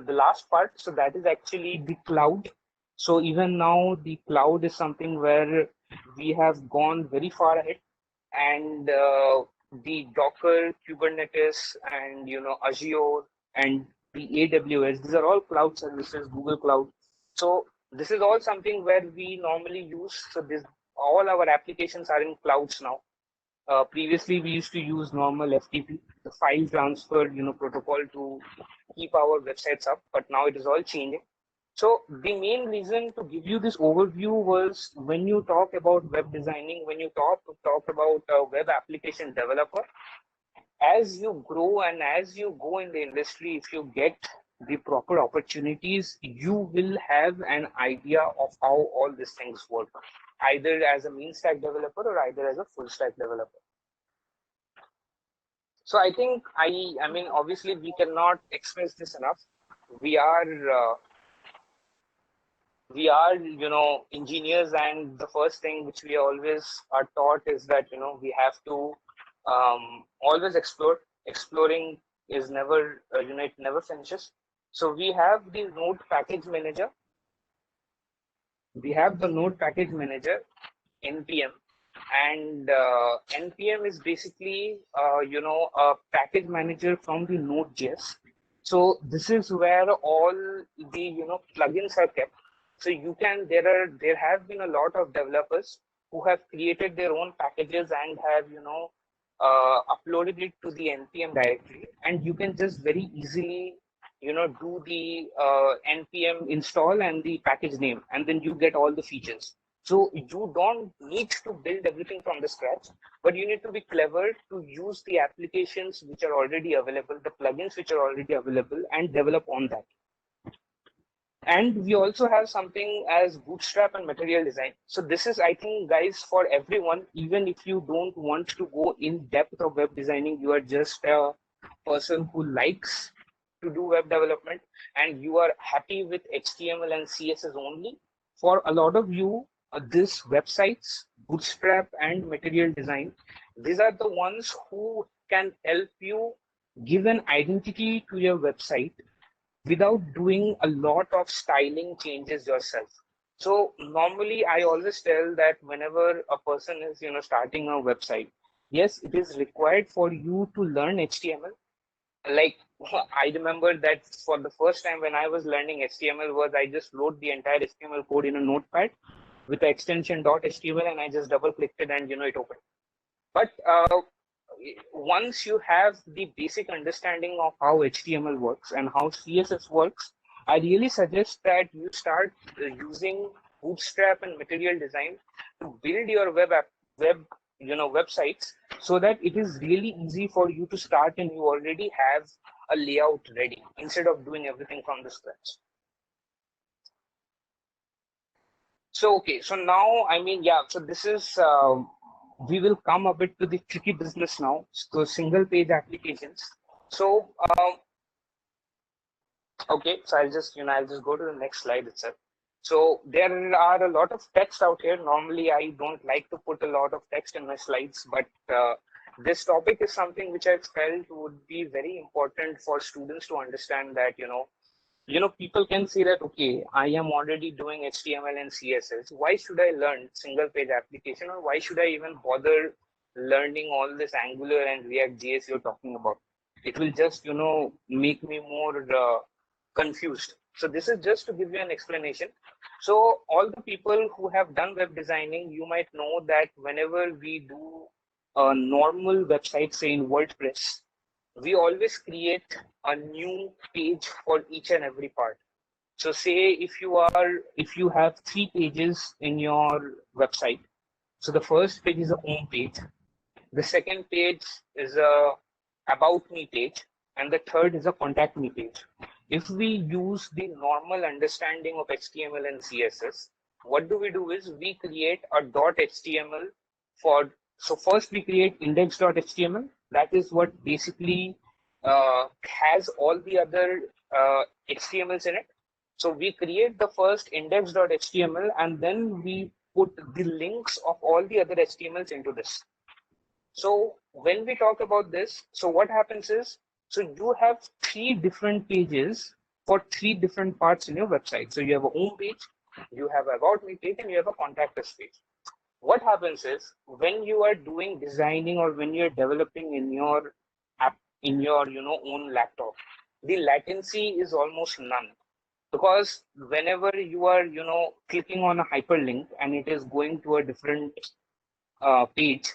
last part. So that is actually the cloud. So even now the cloud is something where we have gone very far ahead, and the Docker, Kubernetes, and Azure and the AWS. These are all cloud services, Google Cloud. So this is all something where we normally use. So this all our applications are in clouds now. Previously, we used to use normal FTP, the file transfer, protocol to keep our websites up, but now it is all changing. So the main reason to give you this overview was when you talk about web designing, when you talk about a web application developer, as you grow and as you go in the industry, if you get the proper opportunities, you will have an idea of how all these things work, either as a mean stack developer or either as a full stack developer. So I think I mean, obviously we cannot express this enough. We are engineers, and the first thing which we always are taught is that we have to always explore. Exploring is never it never finishes. So we have the node package manager. We have the node package manager, npm, and npm is basically a package manager from the node.js. So this is where all the plugins are kept. So there have been a lot of developers who have created their own packages and have uploaded it to the npm directory, and you can just very easily do the npm install and the package name, and then you get all the features. So you don't need to build everything from the scratch, but you need to be clever to use the applications which are already available, the plugins which are already available, and develop on that. And we also have something as bootstrap and material design. So this is, I think, guys, for everyone. Even if you don't want to go in depth of web designing, you are just a person who likes to do web development and you are happy with HTML and CSS only. For a lot of you, this websites, bootstrap and material design, these are the ones who can help you give an identity to your website without doing a lot of styling changes yourself. So normally I always tell that whenever a person is starting a website, yes, it is required for you to learn HTML. Like I remember that for the first time when I was learning HTML was I just wrote the entire HTML code in a notepad with the extension .html, and I just double clicked it and it opened. But once you have the basic understanding of how HTML works and how CSS works, I really suggest that you start using Bootstrap and Material Design to build your websites, so that it is really easy for you to start and you already have a layout ready instead of doing everything from the scratch. So okay, so now so this is we will come a bit to the tricky business now. So single page applications. So okay, so I'll just go to the next slide itself. So there are a lot of text out here. Normally I don't like to put a lot of text in my slides, but this topic is something which I felt would be very important for students to understand, that people can say that, okay, I am already doing HTML and CSS. Why should I learn single page application, or why should I even bother learning all this Angular and React JS you're talking about? It will just, make me more confused. So this is just to give you an explanation. So all the people who have done web designing, you might know that whenever we do a normal website, say in WordPress, we always create a new page for each and every part. So say if you have 3 pages in your website, so the first page is a home page, the second page is a about me page, and the third is a contact me page. If we use the normal understanding of HTML and CSS, what do is we create a .html for, so first we create index.html. That is what basically has all the other HTMLs in it. So we create the first index.html and then we put the links of all the other HTMLs into this. So when we talk about this, so what happens is, so you have three different pages for three different parts in your website. So you have a home page, you have about me page, and you have a contact us page. What happens is when you are doing designing or when you're developing in your app, in your own laptop, the latency is almost none, because whenever you are clicking on a hyperlink and it is going to a different page,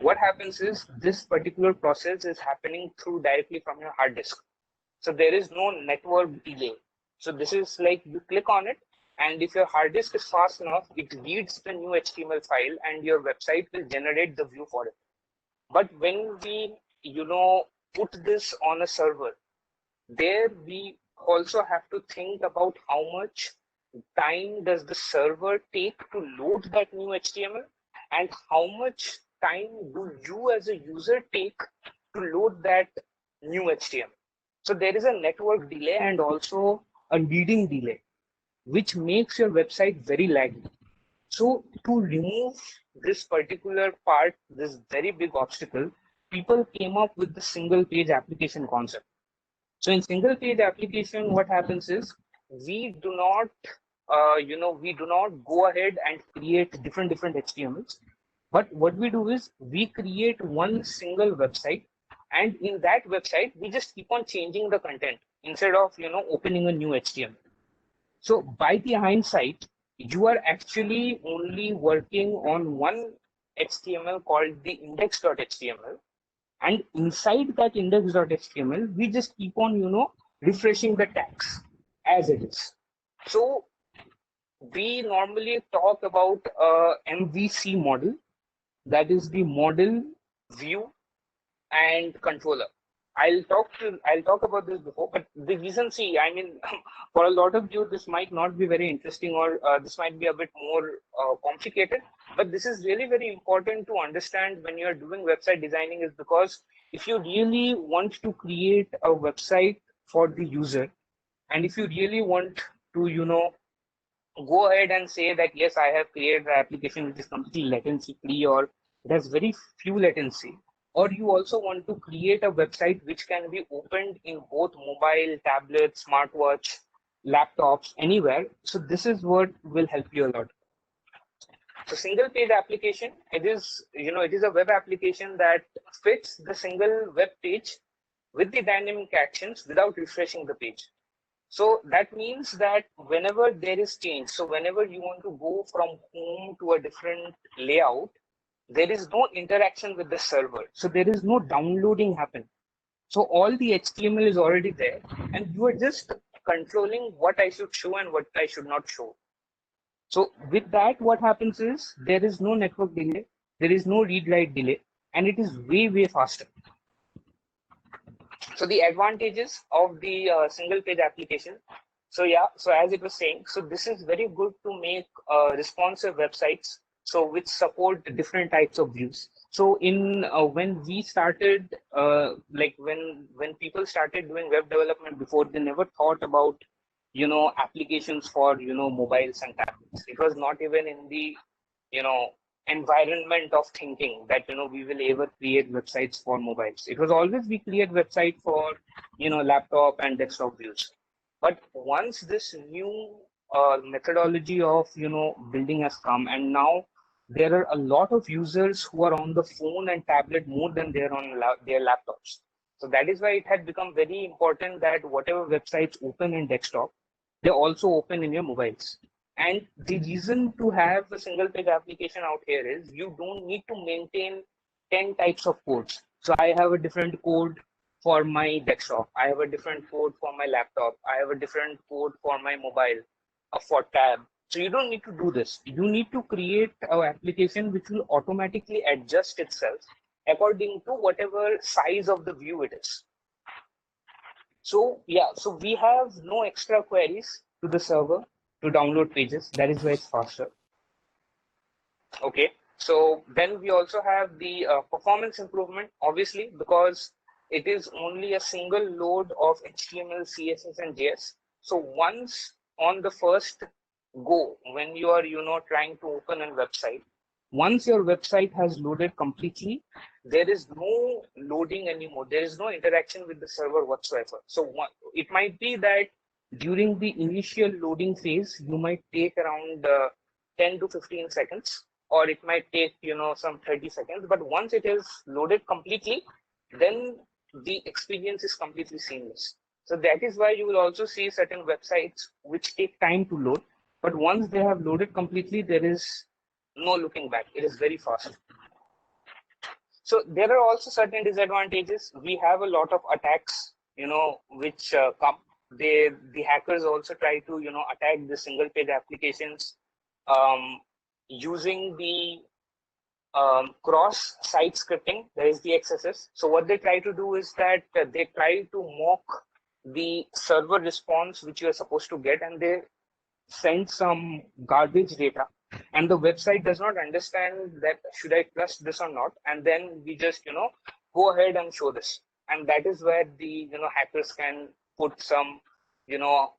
what happens is this particular process is happening through directly from your hard disk. So there is no network delay. So this is like you click on it, and if your hard disk is fast enough, it reads the new HTML file and your website will generate the view for it. But when we put this on a server, there we also have to think about how much time does the server take to load that new HTML, and how much time do you as a user take to load that new HTML. So there is a network delay and also a leading delay, which makes your website very laggy. So to remove this particular part, this very big obstacle, people came up with the single page application concept. So in single page application, what happens is we do not, we do not go ahead and create different HTMLs. But what we do is we create one single website, and in that website, we just keep on changing the content instead of, opening a new HTML. So by the hindsight, you are actually only working on one HTML called the index.html. And inside that index.html, we just keep on, refreshing the tags as it is. So we normally talk about MVC model, that is the model, view, and controller. I'll talk about this before, but the reason, I mean, for a lot of you, this might not be very interesting, or this might be a bit more complicated, but this is really very important to understand when you're doing website designing, is because if you really want to create a website for the user, and if you really want to, go ahead and say that, yes, I have created an application which is completely latency free, or it has very few latency, or you also want to create a website which can be opened in both mobile, tablet, smartwatch, laptops, anywhere. So this is what will help you a lot. So single page application, it is a web application that fits the single web page with the dynamic actions without refreshing the page. So that means that whenever there is change, so whenever you want to go from home to a different layout, there is no interaction with the server. So there is no downloading happen. So all the HTML is already there, and you are just controlling what I should show and what I should not show. So with that, what happens is there is no network delay, there is no read-write delay, and it is way faster. So the advantages of the single page application. So yeah, so as it was saying, so this is very good to make responsive websites, so which support different types of views. So in when we started, like when people started doing web development before, they never thought about applications for mobiles and tablets. It was not even in the environment of thinking that we will ever create websites for mobiles. It was always we create website for laptop and desktop views. But once this new methodology of building has come, and now there are a lot of users who are on the phone and tablet more than they're on their laptops. So that is why it had become very important that whatever websites open in desktop, they also open in your mobiles. And the reason to have a single page application out here is you don't need to maintain 10 types of codes. So I have a different code for my desktop, I have a different code for my laptop, I have a different code for my mobile, for tab. So you don't need to do this. You need to create an application which will automatically adjust itself according to whatever size of the view it is. So yeah, so we have no extra queries to the server to download pages. That is why it's faster. Okay, so then we also have the performance improvement, obviously, because it is only a single load of HTML, CSS, and JS. So once on the first go, when you are, trying to open a website, once your website has loaded completely, there is no loading anymore. There is no interaction with the server whatsoever. So it might be that during the initial loading phase, you might take around 10 to 15 seconds, or it might take, some 30 seconds. But once it is loaded completely, then the experience is completely seamless. So that is why you will also see certain websites which take time to load. But once they have loaded completely, there is no looking back. It is very fast. So there are also certain disadvantages. We have a lot of attacks, which come. The hackers also try to, attack the single page applications using the cross-site scripting. There is the XSS. So what they try to do is that they try to mock the server response which you are supposed to get, and they send some garbage data, and the website does not understand that should I trust this or not, and then we just go ahead and show this, and that is where the hackers can put some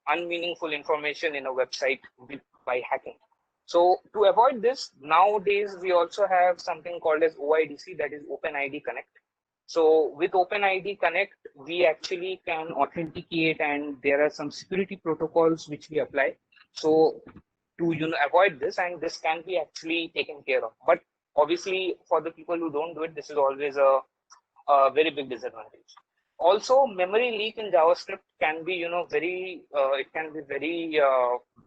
unmeaningful information in a website by hacking. So to avoid this, nowadays we also have something called as OIDC, that is OpenID Connect. So with OpenID Connect, we actually can authenticate, and there are some security protocols which we apply. So to avoid this, and this can be actually taken care of. But obviously, for the people who don't do it, this is always a very big disadvantage. Also, memory leak in JavaScript can be very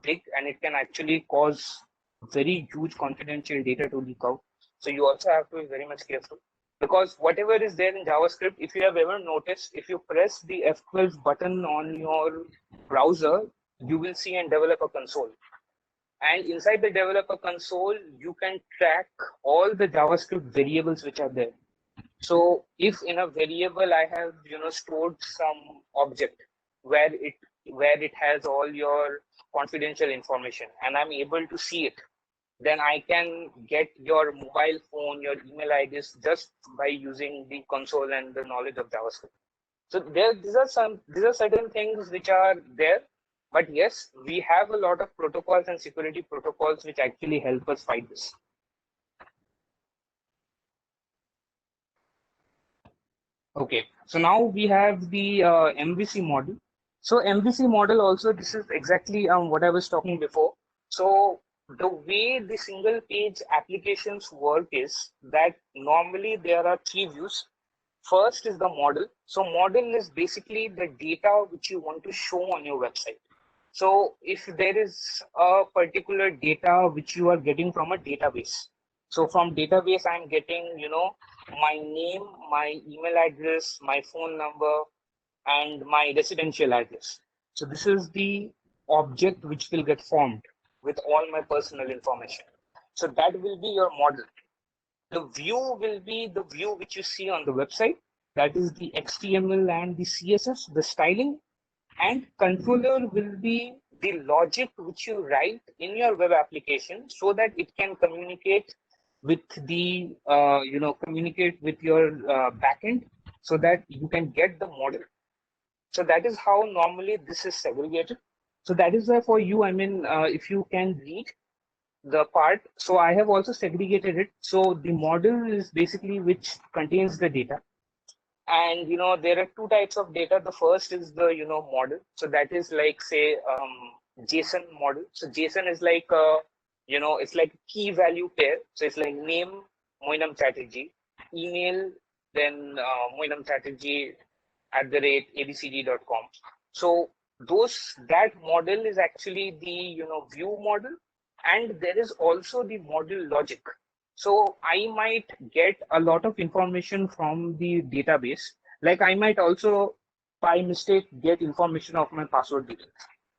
big, and it can actually cause very huge confidential data to leak out. So you also have to be very much careful, because whatever is there in JavaScript, if you have ever noticed, if you press the F12 button on your browser, you will see a developer console. And inside the developer console, you can track all the JavaScript variables which are there. So if in a variable I have stored some object where it has all your confidential information, and I'm able to see it, then I can get your mobile phone, your email IDs just by using the console and the knowledge of JavaScript. So these are certain things which are there. But yes, we have a lot of protocols and security protocols which actually help us fight this. Okay, so now we have the MVC model. So MVC model also, this is exactly what I was talking before. So the way the single page applications work is that normally there are three views. First is the model. So model is basically the data which you want to show on your website. So if there is a particular data which you are getting from a database, so from database I'm getting, my name, my email address, my phone number, and my residential address. So this is the object which will get formed with all my personal information. So that will be your model. The view will be the view which you see on the website. That is the HTML and the CSS, the styling. And controller will be the logic which you write in your web application so that it can communicate with the communicate with your backend, so that you can get the model. So that is how normally this is segregated. So that is why for you, if you can read the part, so I have also segregated it. So the model is basically which contains the data. And there are two types of data. The first is the model. So that is like, say, JSON model. So JSON is like it's like key value pair. So it's like name Moinam Chatterjee, email then Moinam Chatterjee @abcd.com. So that model is actually the view model, and there is also the model logic. So I might get a lot of information from the database. Like I might also by mistake get information of my password details.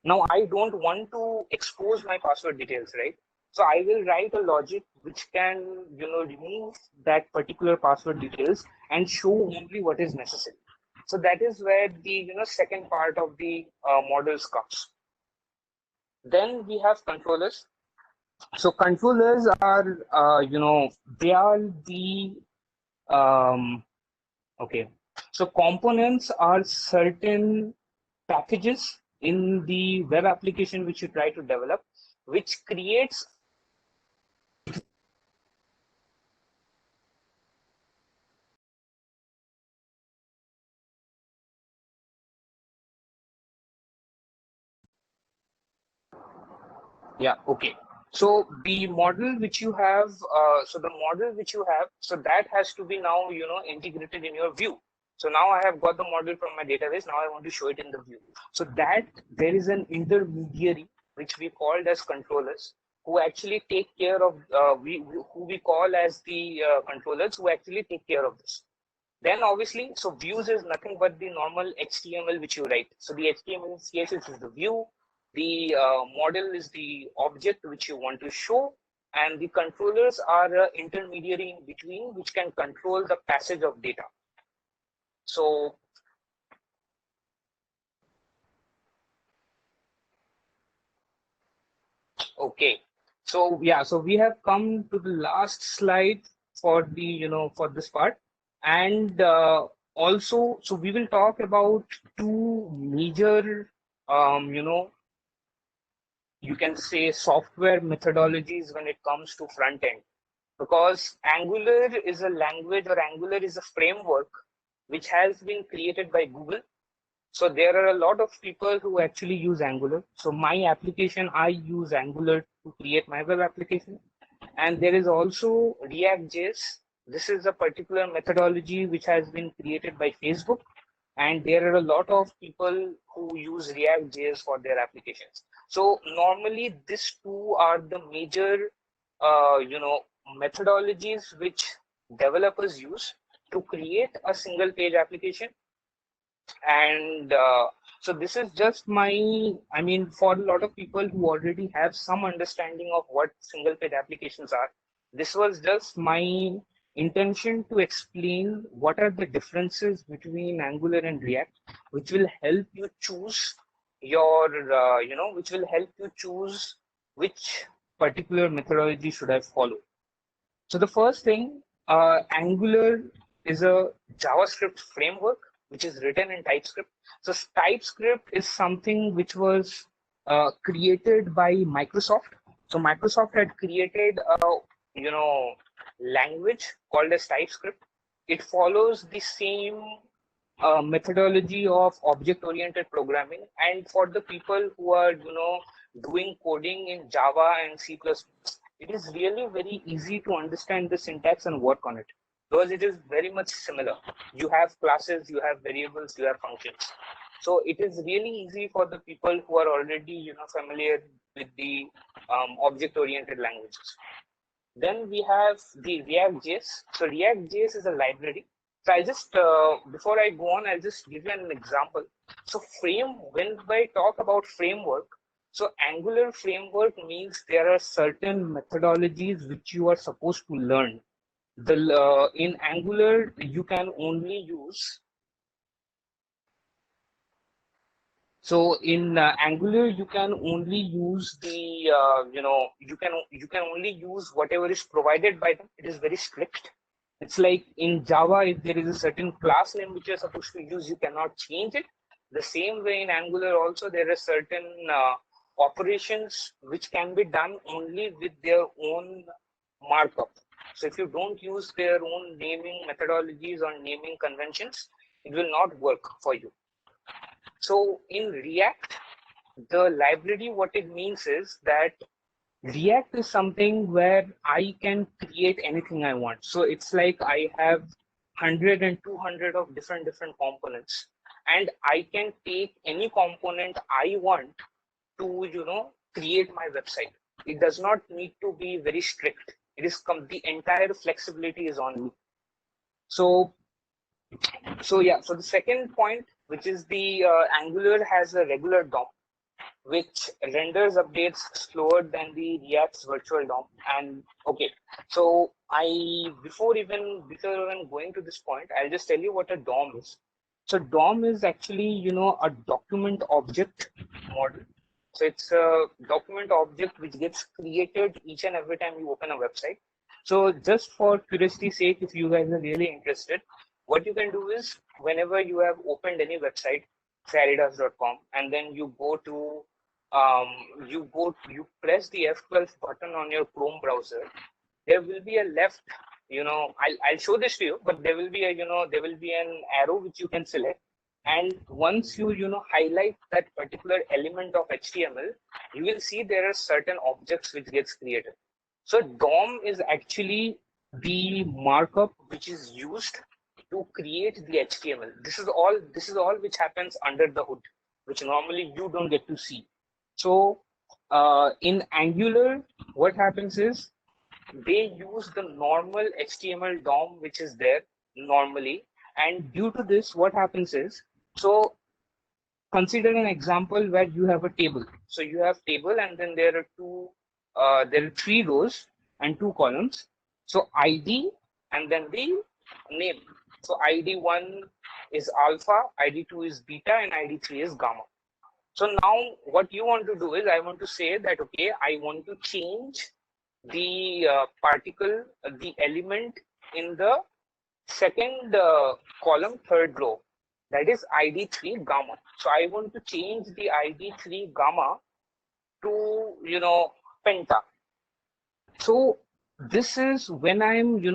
Now I don't want to expose my password details, right? So I will write a logic which can, remove that particular password details and show only what is necessary. So that is where the, second part of the models comes. Then we have controllers. So controllers are, they are the, okay. So components are certain packages in the web application which you try to develop, which creates Yeah, okay. So the model which you have, so that has to be now, integrated in your view. So now I have got the model from my database. Now I want to show it in the view. So that there is an intermediary which we called as controllers who actually take care of, who we call as the controllers who actually take care of this. Then obviously, so views is nothing but the normal HTML which you write. So the HTML CSS is the view, the model is the object which you want to show, and the controllers are an intermediary in between which can control the passage of data. So okay, so yeah, so we have come to the last slide for the, for this part. And also, so we will talk about two major, you can say software methodologies when it comes to front end, because Angular is a language, or Angular is a framework which has been created by Google. So there are a lot of people who actually use Angular. So my application, I use Angular to create my web application. And there is also React.js. This is a particular methodology which has been created by Facebook. And there are a lot of people who use React.js for their applications. So normally these two are the major, methodologies which developers use to create a single page application. And so this is just my, for a lot of people who already have some understanding of what single page applications are, this was just my intention to explain what are the differences between Angular and React, which will help you choose your, which will help you choose which particular methodology should I follow. So the first thing, Angular is a JavaScript framework which is written in TypeScript. So TypeScript is something which was created by Microsoft. So Microsoft had created a, language called as TypeScript. It follows the same methodology of object-oriented programming. And for the people who are, doing coding in Java and C++, it is really very easy to understand the syntax and work on it, because it is very much similar. You have classes, you have variables, you have functions. So it is really easy for the people who are already, familiar with the object-oriented languages. Then we have the React.js. So React.js is a library. So I'll just, before I go on, I'll just give you an example. So when I talk about framework, so Angular framework means there are certain methodologies which you are supposed to learn. In Angular, you can only use. So in Angular, you can only use the, you can only use whatever is provided by them. It is very strict. It's like in Java, if there is a certain class name which you're supposed to use, you cannot change it. The same way in Angular also, there are certain operations which can be done only with their own markup. So if you don't use their own naming methodologies or naming conventions, it will not work for you. So in React, the library, what it means is that React is something where I can create anything I want. So it's like I have 100 and 200 of different components, and I can take any component I want to, create my website. It does not need to be very strict. It is the entire flexibility is on me. So yeah, so the second point, which is the Angular has a regular DOM. which renders updates slower than the React's virtual DOM. And okay, so before even going to this point, I'll just tell you what a DOM is. So DOM is actually, a document object model. So it's a document object which gets created each and every time you open a website. So just for curiosity's sake, if you guys are really interested, what you can do is whenever you have opened any website, say adidas.com, and then you go to you press the F12 button on your Chrome browser, there will be a left, I'll show this to you, but there will be there will be an arrow which you can select. And once you, highlight that particular element of HTML, you will see there are certain objects which gets created. So DOM is actually the markup which is used to create the HTML. This is all which happens under the hood, which normally you don't get to see. So in Angular, what happens is they use the normal HTML DOM which is there normally, and due to this, what happens is, so consider an example where you have a table. So you have table, and then there are three rows and two columns. So ID and then the name. So ID1 is alpha, ID2 is beta, and ID3 is gamma. So now what you want to do is, I want to say that, okay, I want to change the particle, the element in the second column, third row, that is ID3 gamma. So I want to change the ID3 gamma to, penta. So this is when I'm, when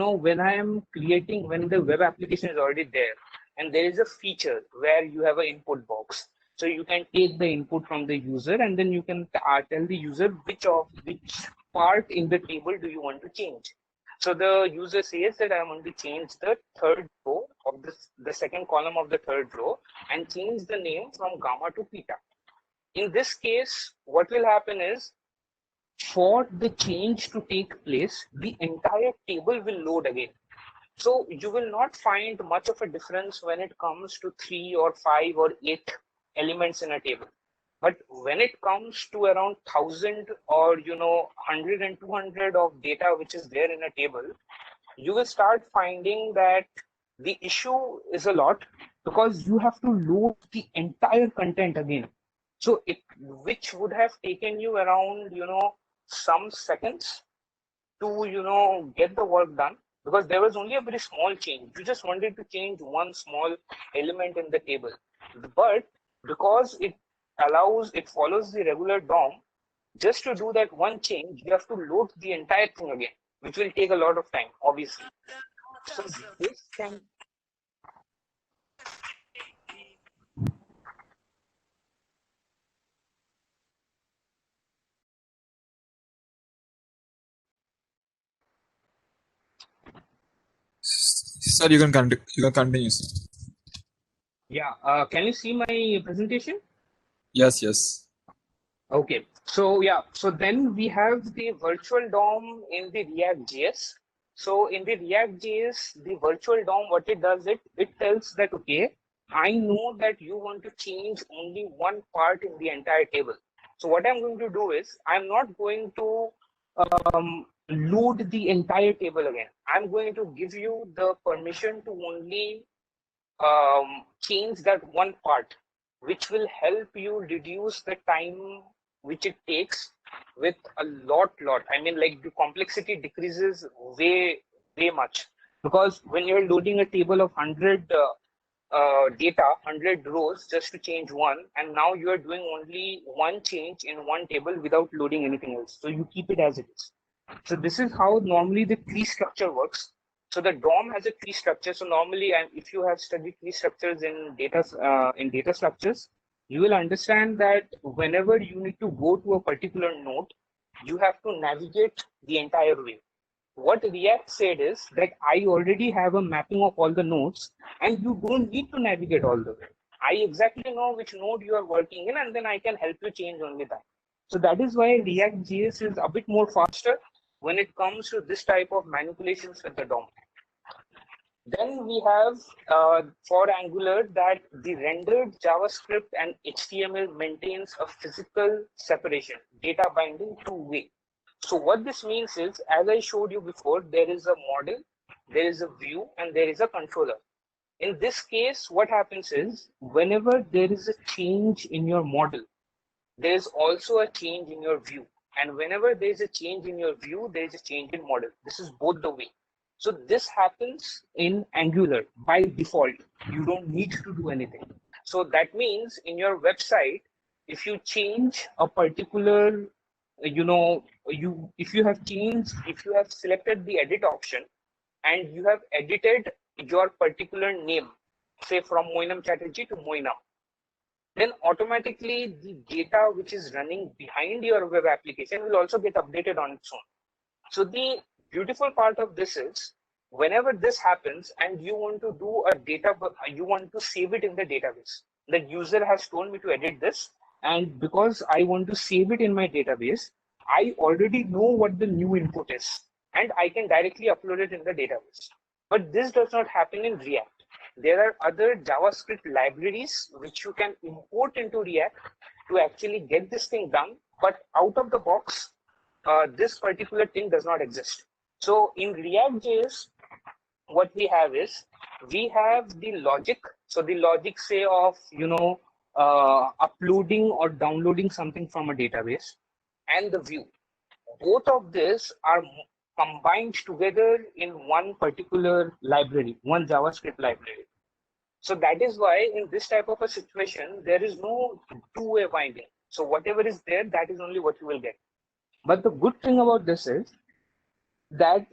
the web application is already there, and there is a feature where you have an input box. So you can take the input from the user, and then you can tell the user which part in the table do you want to change. So the user says that I want to change the third row of the second column of the third row, and change the name from gamma to beta. In this case, what will happen is, for the change to take place, the entire table will load again. So you will not find much of a difference when it comes to 3 or 5 or 8 elements in a table. But when it comes to around 1,000 or 100 and 200 of data which is there in a table, you will start finding that the issue is a lot, because you have to load the entire content again. So which would have taken you around some seconds to get the work done, because there was only a very small change. You just wanted to change one small element in the table. But because it follows the regular DOM, just to do that one change, you have to load the entire thing again, which will take a lot of time, obviously. So this can Sir, you can continue. You can continue, sir. Yeah, can you see my presentation? Yes, yes. Okay, so yeah, so then we have the virtual DOM in the React.js. So in the React.js, the virtual DOM, what it does, it tells that, okay, I know that you want to change only one part in the entire table. So what I'm going to do is, I'm not going to load the entire table again. I'm going to give you the permission to only change that one part, which will help you reduce the time which it takes with a lot. I mean, like, the complexity decreases way much, because when you're loading a table of 100 data, 100 rows just to change one, and now you are doing only one change in one table without loading anything else. So you keep it as it is. So this is how normally the tree structure works. So the DOM has a tree structure. So normally, and if you have studied tree structures in data structures, you will understand that whenever you need to go to a particular node, you have to navigate the entire way. What React said is that I already have a mapping of all the nodes, and you don't need to navigate all the way. I exactly know which node you are working in, and then I can help you change only that. So that is why React.js is a bit more faster when it comes to this type of manipulations with the DOM. Then we have for Angular that the rendered JavaScript and HTML maintains a physical separation, data binding two-way. So what this means is, as I showed you before, there is a model, there is a view, and there is a controller. In this case, what happens is, whenever there is a change in your model, there is also a change in your view. And whenever there is a change in your view, there is a change in model. This is both the way. So this happens in Angular by default. You don't need to do anything. So that means in your website, if you change a particular, if you have selected the edit option and you have edited your particular name, say from Moinam Chatterjee to Moinam, then automatically the data which is running behind your web application will also get updated on its own. So the beautiful part of this is, whenever this happens and you want to do you want to save it in the database. The user has told me to edit this, and because I want to save it in my database, I already know what the new input is, and I can directly upload it in the database. But this does not happen in React. There are other JavaScript libraries which you can import into React to actually get this thing done, but out of the box, this particular thing does not exist. So in React.js, what we have is, we have the logic. So the logic, say, of uploading or downloading something from a database, and the view. Both of this are combined together in one particular library, one JavaScript library. So that is why in this type of a situation, there is no two-way binding. So whatever is there, that is only what you will get. But the good thing about this is that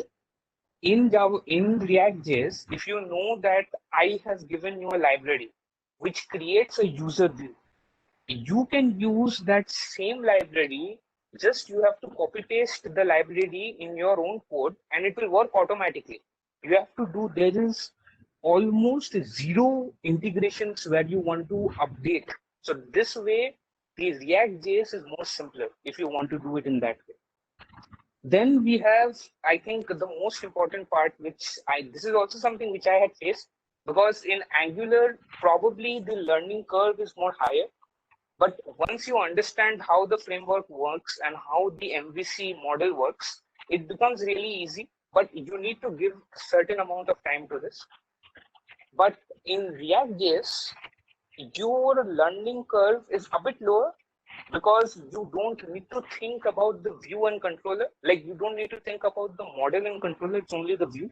in React.js, if you know that I have given you a library which creates a user view, you can use that same library. Just you have to copy paste the library in your own code and it will work automatically. You have to do, there is almost zero integrations where you want to update. So this way, the React.js is more simpler if you want to do it in that way. Then we have, I think, the most important part, this is also something which I had faced, because in Angular, probably the learning curve is more higher. But once you understand how the framework works and how the MVC model works, it becomes really easy, but you need to give a certain amount of time to this. But in React.js, your learning curve is a bit lower because you don't need to think about the view and controller. Like, you don't need to think about the model and controller, it's only the view.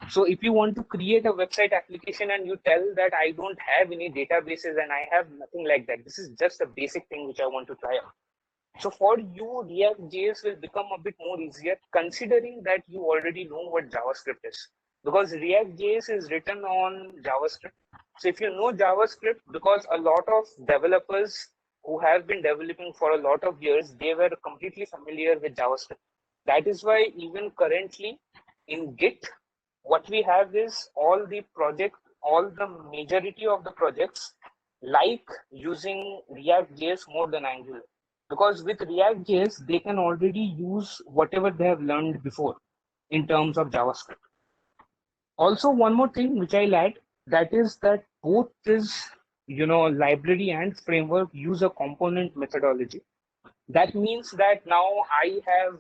So if you want to create a website application and you tell that I don't have any databases and I have nothing like that, this is just a basic thing which I want to try out. So for you, React.js will become a bit more easier, considering that you already know what JavaScript is. Because React.js is written on JavaScript. So if you know JavaScript, because a lot of developers who have been developing for a lot of years, they were completely familiar with JavaScript. That is why even currently in Git, what we have is all the majority of the projects like using React.js more than Angular. Because with React.js, they can already use whatever they have learned before in terms of JavaScript. Also, one more thing which I'll add, that is that both this library and framework use a component methodology. That means that now I have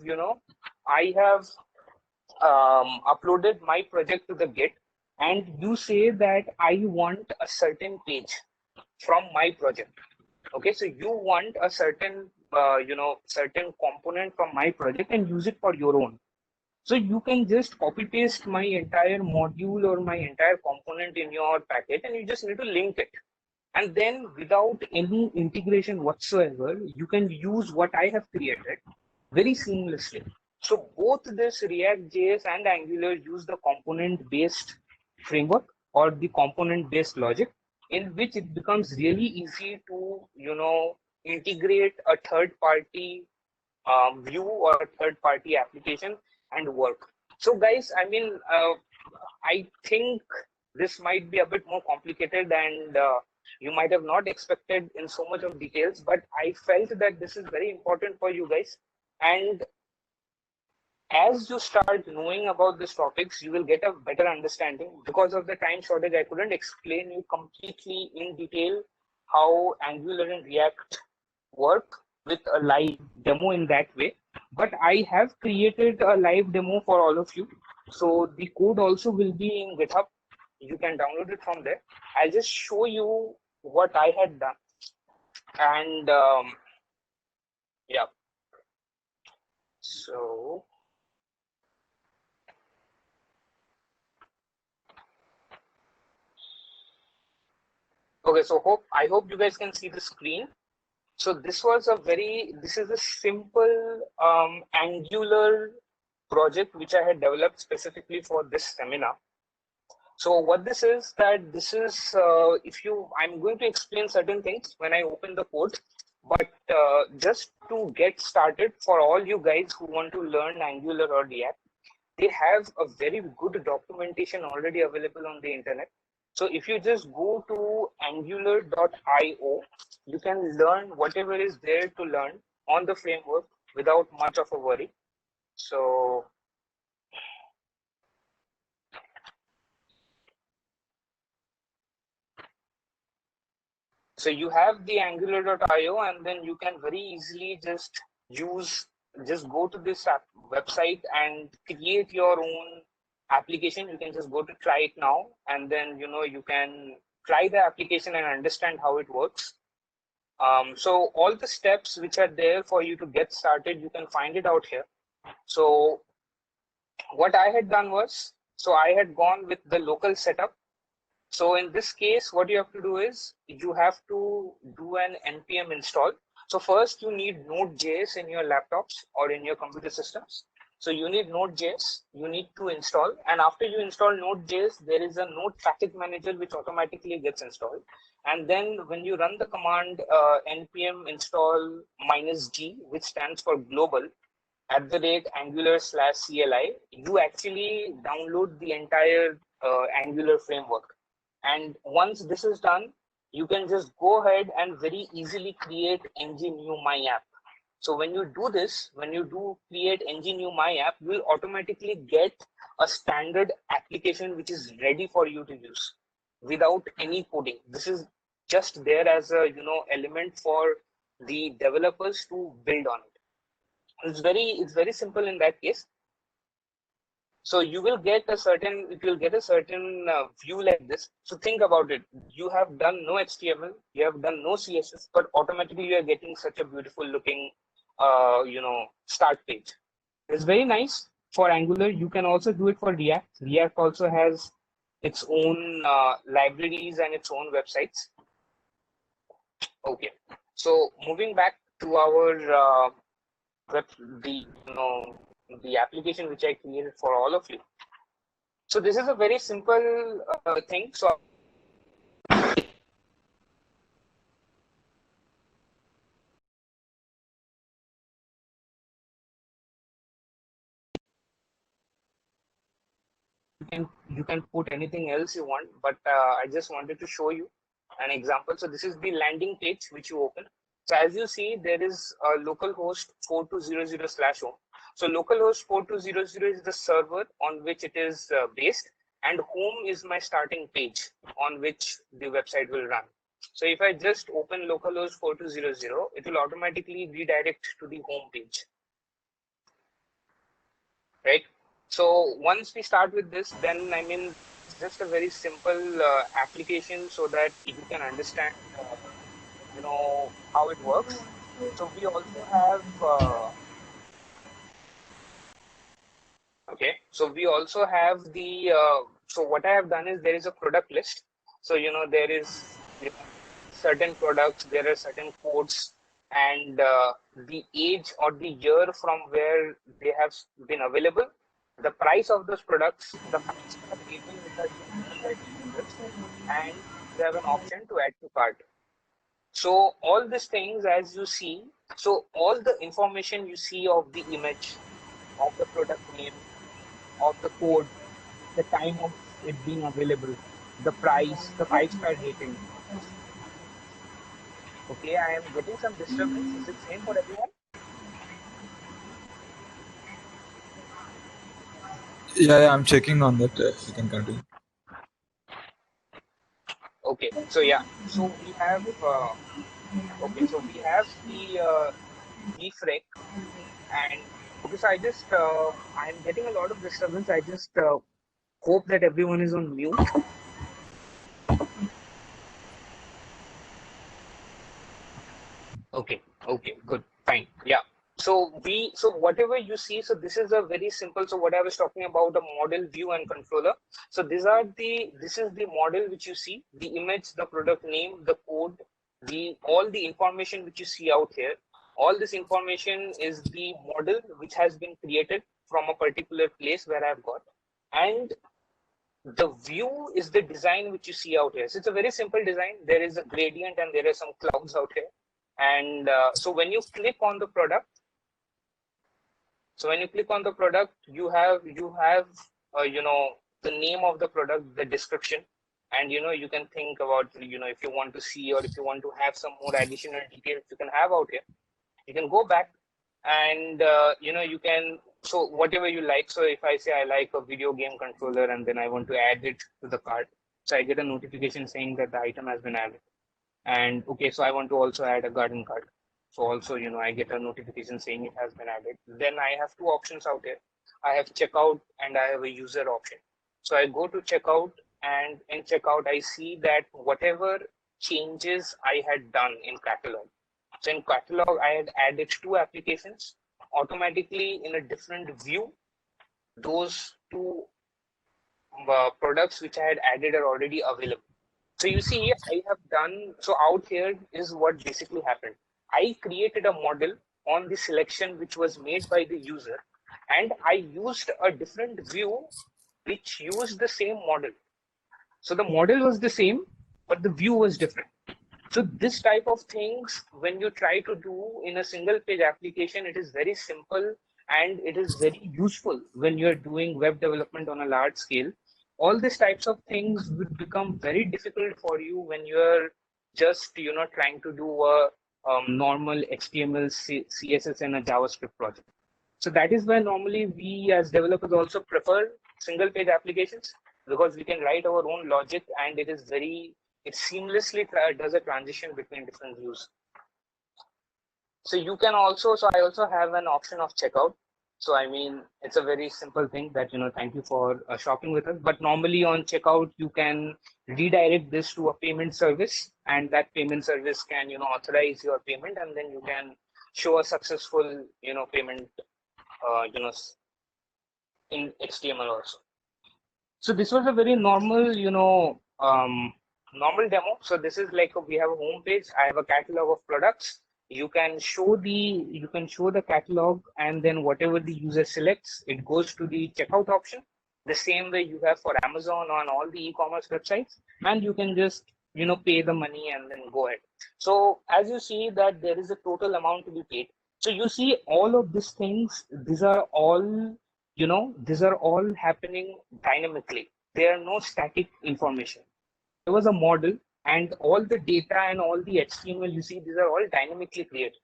uploaded my project to the Git, and you say that I want a certain page from my project. Okay, so you want a certain certain component from my project and use it for your own. So you can just copy paste my entire module or my entire component in your package, and you just need to link it. And then without any integration whatsoever, you can use what I have created very seamlessly. So both this React.js and Angular use the component-based framework or the component-based logic, in which it becomes really easy to integrate a third-party view or a third-party application and work. So guys, I think this might be a bit more complicated, and you might have not expected in so much of details, but I felt that this is very important for you guys. And as you start knowing about these topics, you will get a better understanding. Because of the time shortage, I couldn't explain you completely in detail how Angular and React work with a live demo in that way. But I have created a live demo for all of you. So the code also will be in GitHub. You can download it from there. I'll just show you what I had done. And yeah, so okay, so I hope you guys can see the screen. So this is a simple Angular project which I had developed specifically for this seminar. So what this is that this is I'm going to explain certain things when I open the code, but just to get started, for all you guys who want to learn Angular or React, they have a very good documentation already available on the internet. So if you just go to angular.io, you can learn whatever is there to learn on the framework without much of a worry. So you have the angular.io, and then you can very easily just go to this website and create your own application. You can just go to try it now, and then you can try the application and understand how it works. So all the steps which are there for you to get started, you can find it out here. So what I had done was, so I had gone with the local setup. So in this case, what you have to do is you have to do an npm install. So first you need Node.js in your laptops or in your computer systems. So you need Node.js, you need to install, and after you install Node.js, there is a Node package manager which automatically gets installed. And then when you run the command npm install -g, which stands for global, @angular/CLI, you actually download the entire Angular framework. And once this is done, you can just go ahead and very easily create ng new my app. So when you do this, when you do create ng new my app, you will automatically get a standard application which is ready for you to use without any coding. This is just there as a element for the developers to build on it. It's very simple in that case. So you will get a certain view like this. So think about it. You have done no HTML, you have done no CSS, but automatically you are getting such a beautiful looking start page. It's very nice for Angular. You can also do it for React. React also has its own libraries and its own websites. Okay, so moving back to our the application which I created for all of you. So this is a very simple thing. So you can put anything else you want, but I just wanted to show you an example. So this is the landing page which you open. So as you see, there is a localhost 4200/home. So localhost 4200 is the server on which it is based, and home is my starting page on which the website will run. So if I just open localhost 4200, it will automatically redirect to the home page, right? So once we start with this, then it's just a very simple application so that you can understand, how it works. So we also have, so we also have so what I have done is there is a product list. So, there is certain products, there are certain codes, and the age or the year from where they have been available, the price of those products, the 5-star rating which has been given by the users, and you have an option to add to cart. So all these things, as you see, so all the information you see of the image, of the product name, of the code, the time of it being available, the price, the 5-star rating. Okay, I am getting some disturbance. Is it same for everyone? Yeah, I'm checking on that. You can continue. Okay, so yeah, so we have okay, so we have the defrag, and okay, so I just I'm getting a lot of disturbance. I just hope that everyone is on mute. Okay, okay, good, fine, yeah. So whatever you see, so this is a very simple. So what I was talking about, the model, view, and controller. So this is the model which you see, the image, the product name, the code, the all the information which you see out here. All this information is the model which has been created from a particular place where I've got, and the view is the design which you see out here. So it's a very simple design. There is a gradient and there are some clouds out here. And so when you click on the product, you have the name of the product, the description, and you can think about if you want to see or if you want to have some more additional details you can have out here. You can go back and you can, so whatever you like. So if I say I like a video game controller and then I want to add it to the cart, so I get a notification saying that the item has been added. And okay, so I want to also add a garden cart, so also I get a notification saying it has been added. Then I have two options out here. I have checkout and I have a user option. So I go to checkout, and in checkout I see that whatever changes I had done in catalog, so in catalog, I had added two applications. Automatically, in a different view, those two products which I had added are already available. So you see, I have done, so out here is what basically happened. I created a model on the selection which was made by the user, and I used a different view which used the same model. So the model was the same, but the view was different. So this type of things, when you try to do in a single page application, it is very simple and it is very useful when you're doing web development on a large scale. All these types of things would become very difficult for you when you're just, trying to do a normal HTML, CSS and a JavaScript project. So that is why normally we as developers also prefer single page applications, because we can write our own logic and it seamlessly does a transition between different views. So you can also, so I also have an option of checkout. So I mean, it's a very simple thing that, thank you for shopping with us. But normally on checkout, you can redirect this to a payment service, and that payment service can, authorize your payment, and then you can show a successful, payment, in HTML also. So this was a very normal, normal demo. So this is like we have a home page. I have a catalog of products. You can show the catalog, and then whatever the user selects, it goes to the checkout option. The same way you have for Amazon on all the e-commerce websites, and you can just pay the money and then go ahead. So as you see that there is a total amount to be paid. So you see all of these things. These are all happening dynamically. There are no static information. There was a model, and all the data and all the HTML you see, these are all dynamically created.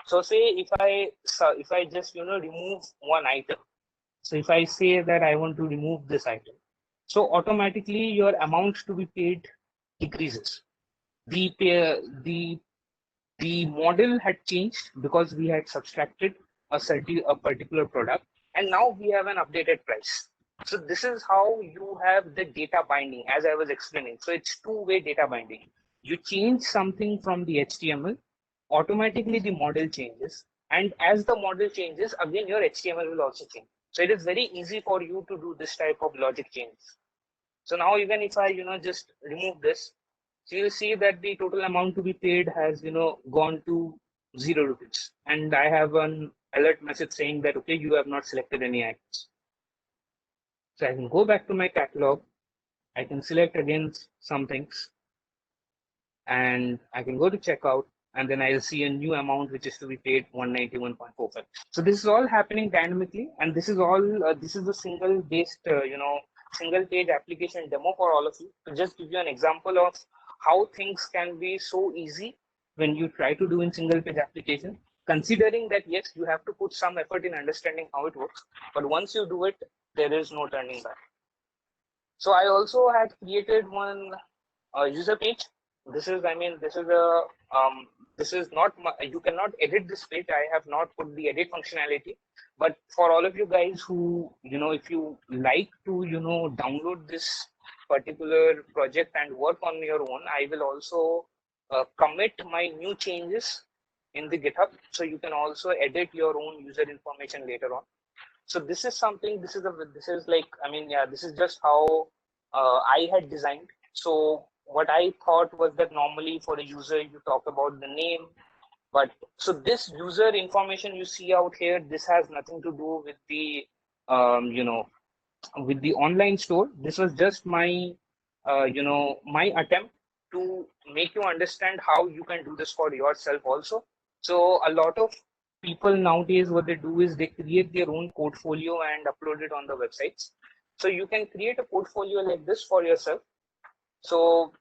So say if I just remove one item. So if I say that I want to remove this item, so automatically your amount to be paid decreases. The model had changed because we had subtracted a particular product, and now we have an updated price. So this is how you have the data binding, as I was explaining. So it's two-way data binding. You change something from the HTML, automatically the model changes, and as the model changes, again your HTML will also change. So it is very easy for you to do this type of logic change. So now even if I just remove this, so you'll see that the total amount to be paid has gone to 0 rupees, and I have an alert message saying that okay, you have not selected any items. So I can go back to my catalog, I can select again some things, and I can go to checkout, and then I'll see a new amount which is to be paid 191.45. So this is all happening dynamically, and this is all this is a single based single page application demo for all of you to just give you an example of how things can be so easy when you try to do in single page application, considering that yes, you have to put some effort in understanding how it works, but once you do it, there is no turning back. So I also had created one user page. This is, I mean, this is a this is not, you cannot edit this page. I have not put the edit functionality, but for all of you guys who, you know, if you like to, you know, download this particular project and work on your own, I will also commit my new changes in the GitHub, so you can also edit your own user information later on. So this is something, this is like, I mean, yeah, this is just how I had designed. So what I thought was that normally for a user, you talk about the name, but so this user information you see out here, this has nothing to do with the, you know, with the online store. This was just my, you know, my attempt to make you understand how you can do this for yourself also. So a lot of people nowadays, what they do is they create their own portfolio and upload it on the websites. So you can create a portfolio like this for yourself. So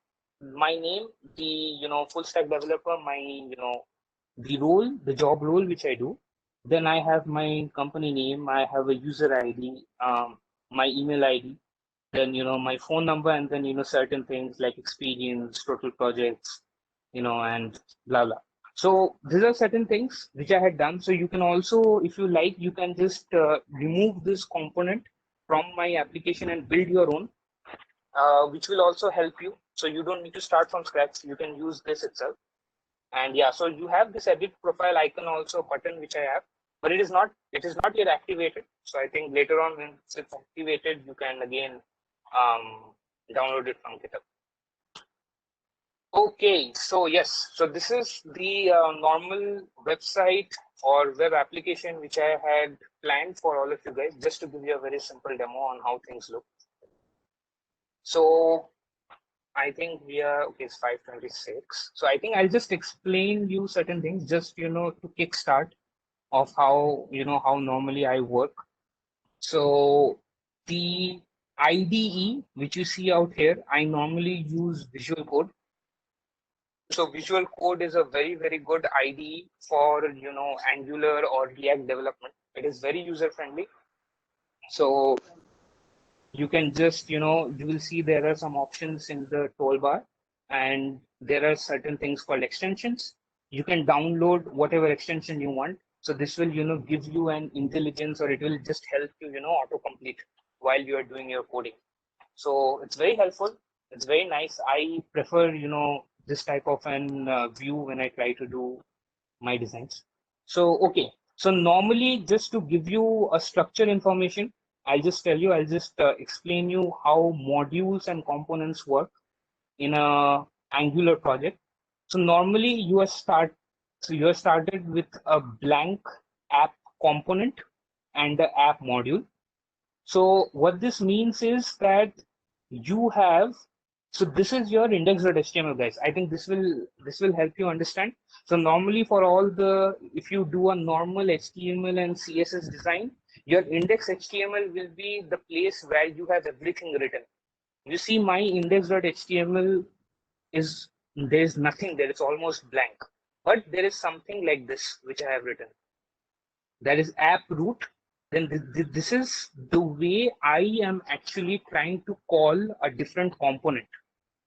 my name, the, you know, full stack developer, my, you know, the role, the job role which I do. Then I have my company name, I have a user ID, my email ID, then, you know, my phone number, and then, you know, certain things like experience, total projects, you know, and blah blah. So these are certain things which I had done. So you can also, if you like, you can just remove this component from my application and build your own, which will also help you. So you don't need to start from scratch. You can use this itself. And yeah, so you have this edit profile icon also button which I have, but it is not yet activated. So I think later on when it's activated, you can again download it from GitHub. Okay, so yes, so this is the normal website or web application which I had planned for all of you guys, just to give you a very simple demo on how things look. So I think we are, okay, it's 5:26. So I think I'll just explain you certain things, just, you know, to kickstart of how, you know, how normally I work. So the IDE, which you see out here, I normally use Visual Code. So Visual Code is a very, very good IDE for, you know, Angular or React development. It is very user friendly. So you can just, you know, you will see there are some options in the toolbar, and there are certain things called extensions. You can download whatever extension you want. So this will, you know, give you an intelligence, or it will just help you, you know, autocomplete while you are doing your coding. So it's very helpful. It's very nice. I prefer, you know, this type of an view when I try to do my designs. So, okay. So normally, just to give you a structure information, I'll just tell you, I'll just explain you how modules and components work in a Angular project. So normally you are started with a blank app component and the app module. So what this means is that you have, so this is your index.html, guys. I think this will help you understand. So normally for all the, if you do a normal HTML and CSS design, your index.html will be the place where you have everything written. You see my index.html is, there's nothing there, it's almost blank. But there is something like this which I have written. That is app root. Then this is the way I am actually trying to call a different component.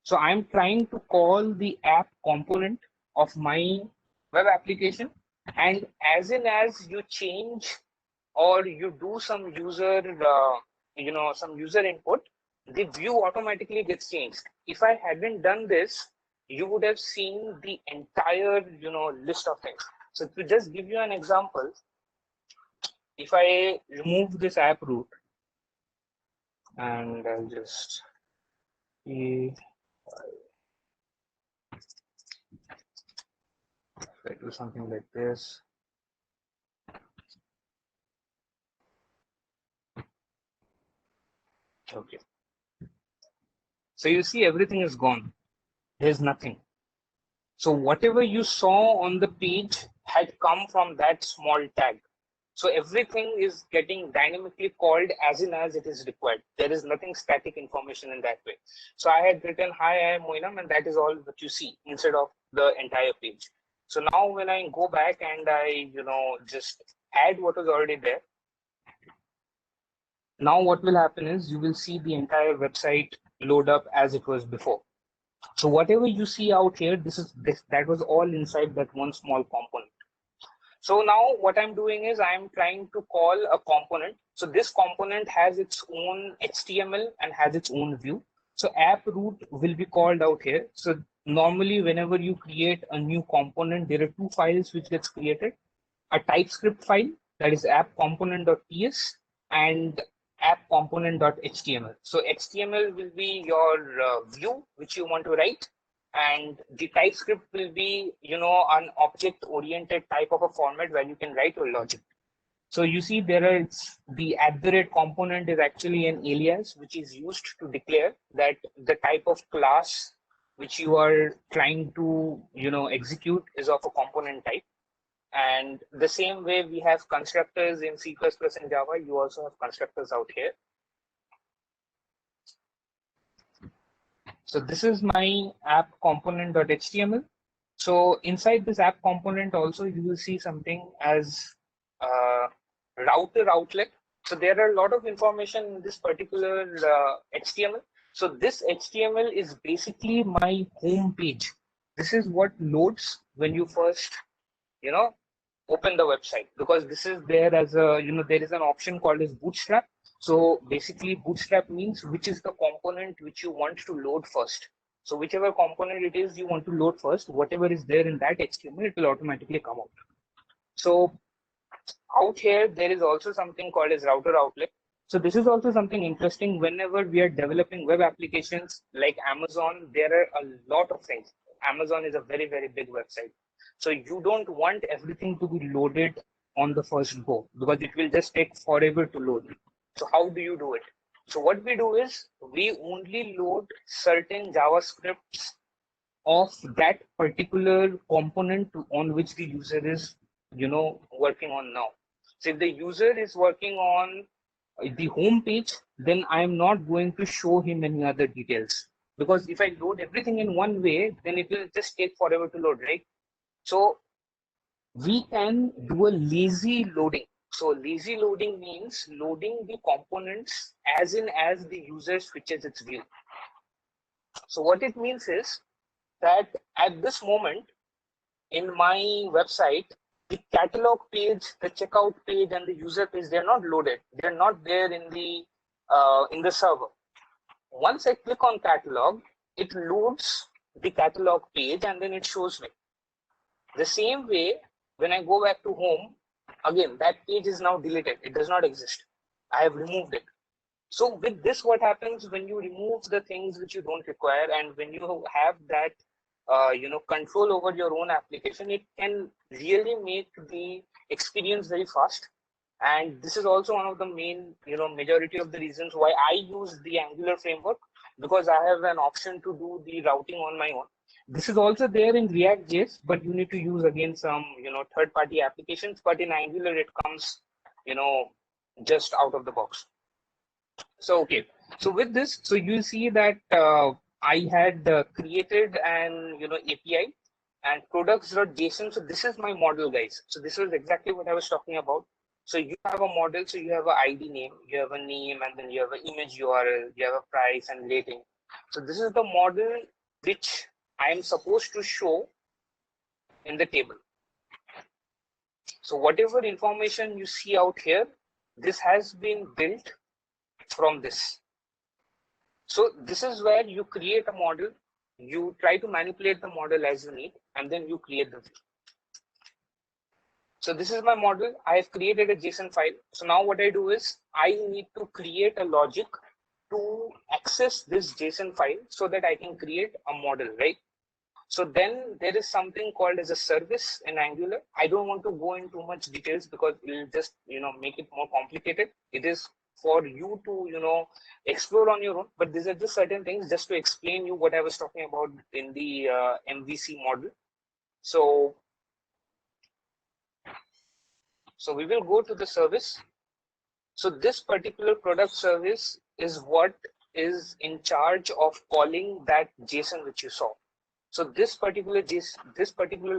So I'm trying to call the app component of my web application, and as in as you change or you do some user, you know, some user input, the view automatically gets changed. If I hadn't done this, you would have seen the entire, you know, list of things. So to just give you an example, if I remove this app root and I'll just see, if I do something like this. Okay. So you see everything is gone. There's nothing. So whatever you saw on the page had come from that small tag. So everything is getting dynamically called as in as it is required. There is nothing static information in that way. So I had written, hi, I am Moinam, and that is all that you see instead of the entire page. So now when I go back and I, you know, just add what was already there, Now what will happen is you will see the entire website load up as it was before. So whatever you see out here, that was all inside that one small component. So now what I'm doing is I'm trying to call a component. So this component has its own HTML and has its own view. So app root will be called out here. So normally whenever you create a new component, there are two files which gets created. A TypeScript file, that is app component.ts, and app component.html. So HTML will be your view which you want to write, and the TypeScript will be, an object oriented type of a format where you can write your logic. So you see there is the @component is actually an alias which is used to declare that the type of class which you are trying to execute is of a component type. And the same way we have constructors in C++ and Java, you also have constructors out here. So this is my app component.html. So inside this app component also you will see something as router outlet. So there are a lot of information in this particular HTML. So this HTML is basically my home page. This is what loads when you first open the website, because this is there as a there is an option called as bootstrap. So basically bootstrap means which is the component which you want to load first. So whichever component it is you want to load first, whatever is there in that HTML, it will automatically come out. So out here there is also something called as router outlet. So this is also something interesting. Whenever we are developing web applications like Amazon, there are a lot of things. Amazon is a very, very big website. So you don't want everything to be loaded on the first go, because it will just take forever to load. So how do you do it? So what we do is we only load certain JavaScripts of that particular component on which the user is working on now. So if the user is working on the home page, then I am not going to show him any other details, because if I load everything in one way, then it will just take forever to load, right? So we can do a lazy loading. So lazy loading means loading the components as the user switches its view. So what it means is that at this moment in my website, the catalog page, the checkout page, and the user page, they're not loaded. They're not there in the server. Once I click on catalog, it loads the catalog page and then it shows me. The same way, when I go back to home, again, that page is now deleted. It does not exist. I have removed it. So with this, what happens when you remove the things which you don't require, and when you have that control over your own application, it can really make the experience very fast. And this is also one of the main majority of the reasons why I use the Angular framework, because I have an option to do the routing on my own. This is also there in React.js, but you need to use again some third-party applications. But in Angular, it comes just out of the box. So okay, so with this, so you see that I had created an API and products.json. So this is my model, guys. So this was exactly what I was talking about. So you have a model, so you have an ID name, you have a name, and then you have an image URL, you have a price and rating. So this is the model which I am supposed to show in the table. So whatever information you see out here, this has been built from this. So this is where you create a model, you try to manipulate the model as you need, and then you create the view. So this is my model. I have created a JSON file. So now what I do is I need to create a logic to access this JSON file so that I can create a model, right? So then there is something called as a service in Angular. I don't want to go into much details because it will just make it more complicated. It is for you to explore on your own, but these are just certain things just to explain you what I was talking about in the MVC model. So we will go to the service. So this particular product service is what is in charge of calling that JSON which you saw. So this particular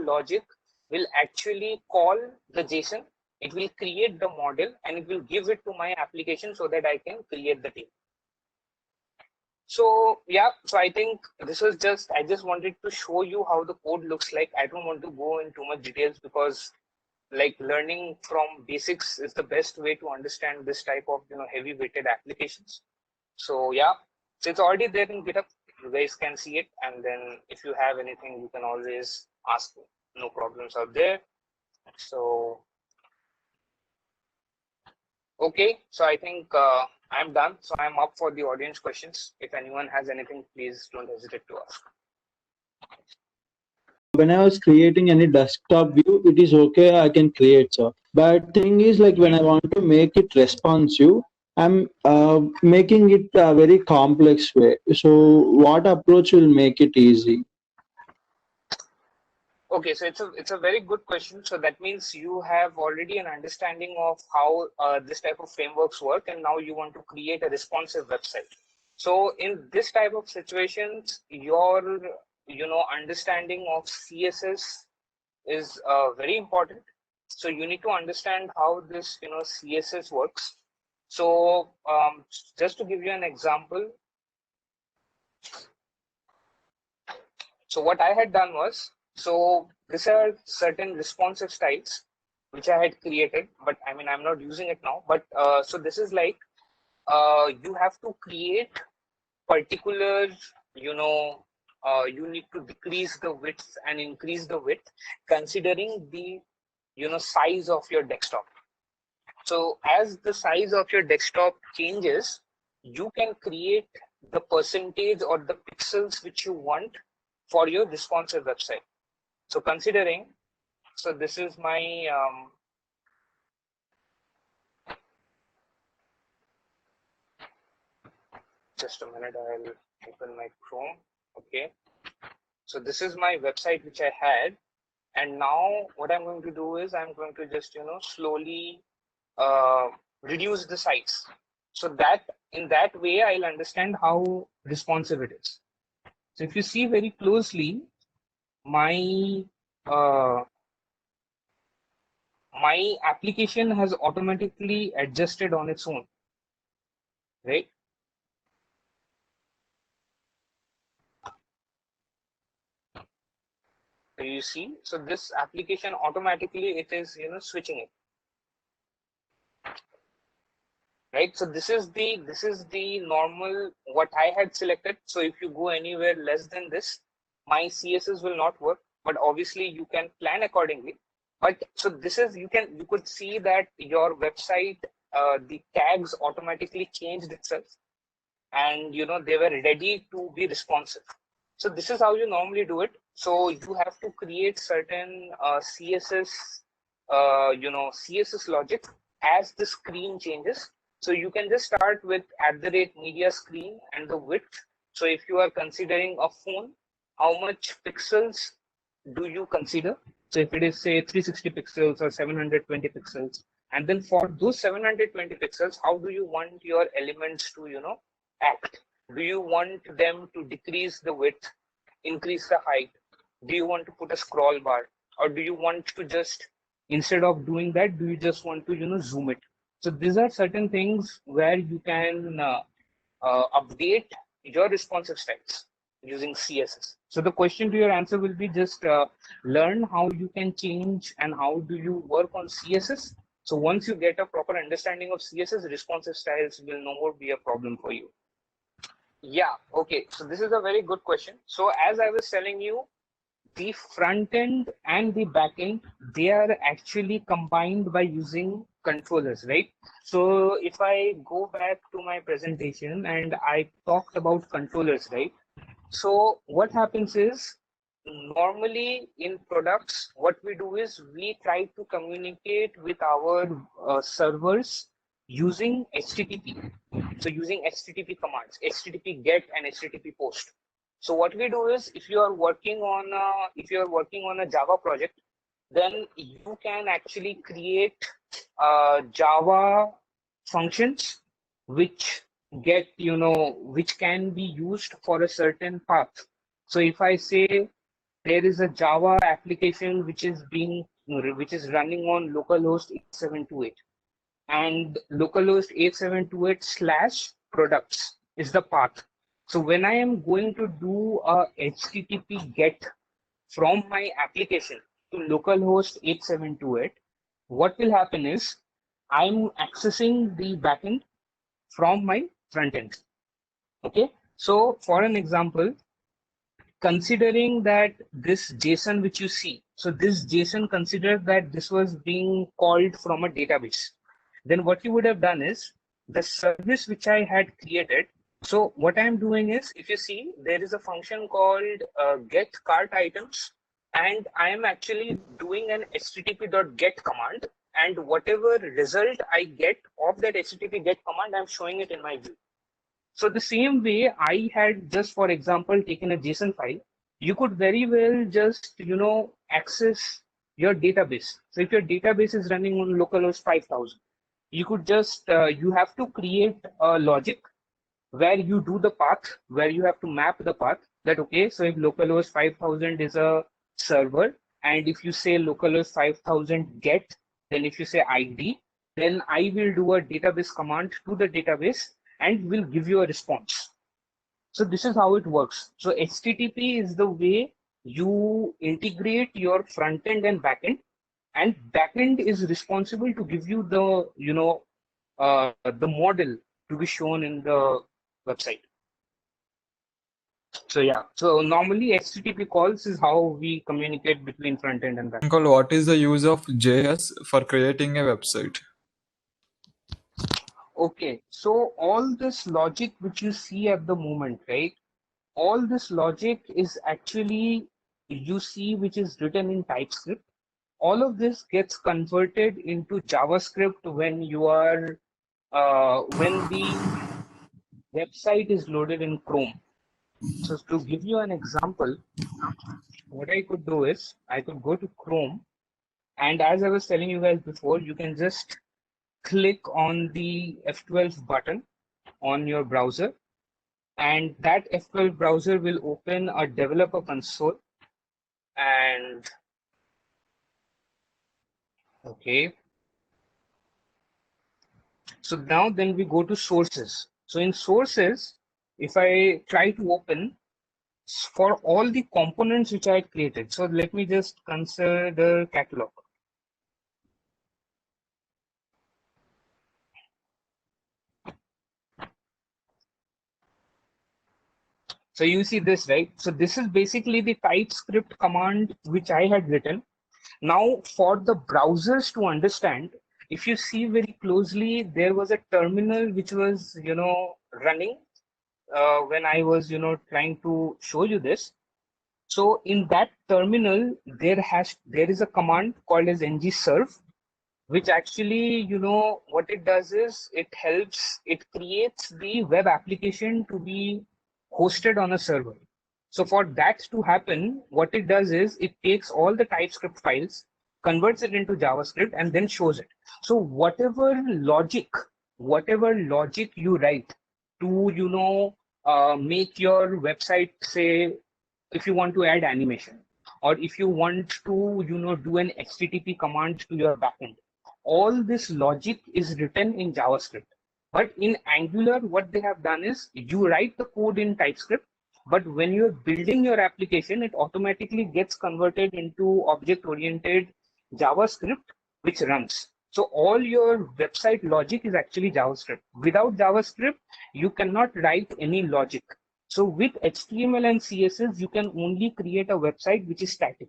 logic will actually call the JSON it will create the model and it will give it to my application so that I can create the table. So yeah, so I think this was just, I just wanted to show you how the code looks like. I don't want to go in too much details because like learning from basics is the best way to understand this type of heavy weighted applications. So yeah, so it's already there in GitHub. You guys can see it, and then if you have anything, you can always ask me. No problems out there. So okay, so I think I'm done. So I'm up for the audience questions. If anyone has anything, please don't hesitate to ask. When I was creating any desktop view, it is okay, I can create, sir. But thing is, like when I want to make it responsive, I'm making it a very complex way. So what approach will make it easy? Okay, so it's a very good question. So that means you have already an understanding of how this type of frameworks work, and now you want to create a responsive website. So in this type of situations, your understanding of CSS is very important. So you need to understand how this CSS works. So just to give you an example, so what I had done was, so these are certain responsive styles which I had created, but I mean I'm not using it now. But so this is like you have to create particular, you need to decrease the width and increase the width considering the size of your desktop. So as the size of your desktop changes, you can create the percentage or the pixels which you want for your responsive website. So considering, so this is my just a minute, I'll open my Chrome. Okay, so this is my website which I had, and now what I'm going to do is I'm going to just slowly reduce the size, so that in that way I'll understand how responsive it is. So if you see very closely, my my application has automatically adjusted on its own, right? So you see, so this application automatically it is switching it, right? So this is the normal what I had selected. So if you go anywhere less than this, my CSS will not work, but obviously you can plan accordingly. But so this is, you could see that your website, the tags automatically changed itself, and they were ready to be responsive. So this is how you normally do it. So you have to create certain CSS CSS logic as the screen changes. So you can just start with @media screen and the width. So if you are considering a phone, how much pixels do you consider? So if it is say 360 pixels or 720 pixels, and then for those 720 pixels, how do you want your elements to act? Do you want them to decrease the width, increase the height? Do you want to put a scroll bar, or do you want to just, instead of doing that, do you just want to zoom it? So these are certain things where you can update your responsive styles using CSS. So the question to your answer will be just learn how you can change and how do you work on CSS. So once you get a proper understanding of CSS, responsive styles will no more be a problem for you. Yeah, okay. So this is a very good question. So as I was telling you, the front end and the back end, they are actually combined by using controllers, right? So if I go back to my presentation and I talked about controllers, right? So what happens is, normally in products, what we do is we try to communicate with our servers using HTTP. So using HTTP commands, HTTP get and HTTP post. So what we do is, if you are working on a Java project, then you can actually create Java functions which get which can be used for a certain path. So if I say there is a Java application which is being which is running on localhost 8728, and localhost 8728 slash products is the path. So when I am going to do a HTTP GET from my application to localhost 8728, what will happen is I'm accessing the backend from my front end. Okay, so for an example, considering that this JSON which you see, so this JSON, consider that this was being called from a database. Then what you would have done is the service which I had created. So what I'm doing is, if you see, there is a function called get cart items, and I am actually doing an http.get command, and whatever result I get of that http get command, I'm showing it in my view. So the same way I had just, for example, taken a JSON file, you could very well just, access your database. So if your database is running on localhost 5000, you could just, you have to create a logic where you do the path, where you have to map the path that, okay, so if localhost 5000 is a server, and if you say localhost 5000 get, then if you say ID, then I will do a database command to the database and will give you a response. So this is how it works. So HTTP is the way you integrate your front end and back end, and backend is responsible to give you the, the model to be shown in the website. So yeah, so normally HTTP calls is how we communicate between front end and back end. Uncle, what is the use of JS for creating a website? Okay, so all this logic which you see at the moment, right? All this logic is actually, you see, which is written in TypeScript. All of this gets converted into JavaScript when you are, when the website is loaded in Chrome. So to give you an example, what I could do is I could go to Chrome, and as I was telling you guys before, you can just click on the F12 button on your browser, and that F12 browser will open a developer console. And okay, so now then we go to sources. So in sources, if I try to open for all the components which I created, so let me just consider catalog. So you see this, right? So this is basically the TypeScript command which I had written. Now for the browsers to understand, if you see very closely, there was a terminal which was, running when I was, trying to show you this. So in that terminal, there is a command called as ngserve, which actually, what it does is it creates the web application to be hosted on a server. So for that to happen, what it does is it takes all the TypeScript files, converts it into JavaScript, and then shows it. So whatever logic you write to, make your website, say, if you want to add animation, or if you want to, do an HTTP command to your backend, all this logic is written in JavaScript. But in Angular, what they have done is you write the code in TypeScript, but when you're building your application, it automatically gets converted into object-oriented JavaScript, which runs. So all your website logic is actually JavaScript. Without JavaScript, you cannot write any logic. So with HTML and CSS, you can only create a website which is static.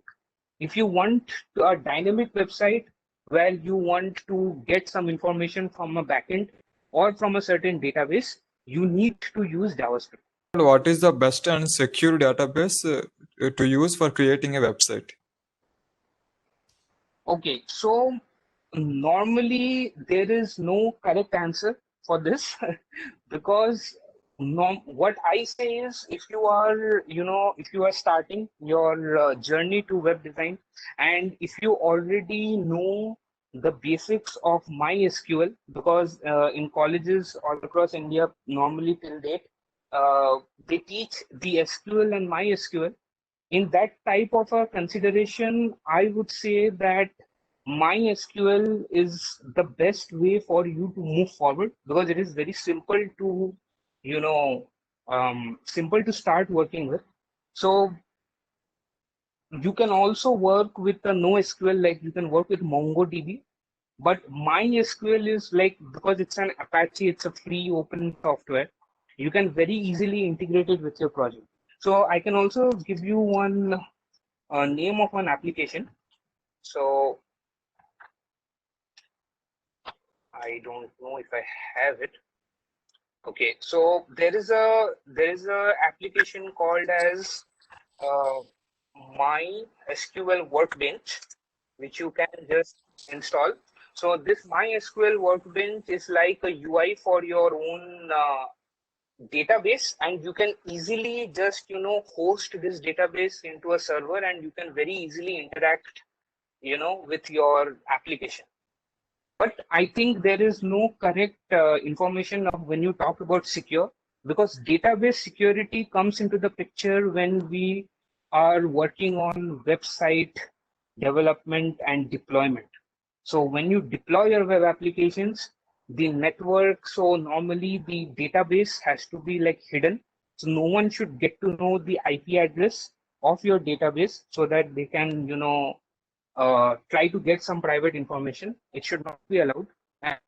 If you want a dynamic website where you want to get some information from a backend or from a certain database, you need to use JavaScript. What is the best and secure database to use for creating a website? Okay, so normally there is no correct answer for this because what I say is, if you are, if you are starting your journey to web design, and if you already know the basics of MySQL, because in colleges all across India, normally till date, they teach the SQL and MySQL. In that type of a consideration, I would say that MySQL is the best way for you to move forward because it is very simple to, you know, simple to start working with. So you can also work with the NoSQL, like you can work with MongoDB, but MySQL is like, because it's an Apache, it's a free open software, you can very easily integrate it with your project. So I can also give you one name of an application. So I don't know if I have it. Okay, so there is a application called as uh, MySQL Workbench, which you can just install. So this MySQL Workbench is like a UI for your own database, and you can easily just host this database into a server, and you can very easily interact with your application. But I think there is no correct information of when you talk about secure, because database security comes into the picture when we are working on website development and deployment. So when you deploy your web applications, the network, so normally the database has to be like hidden. So no one should get to know the IP address of your database so that they can, try to get some private information. It should not be allowed.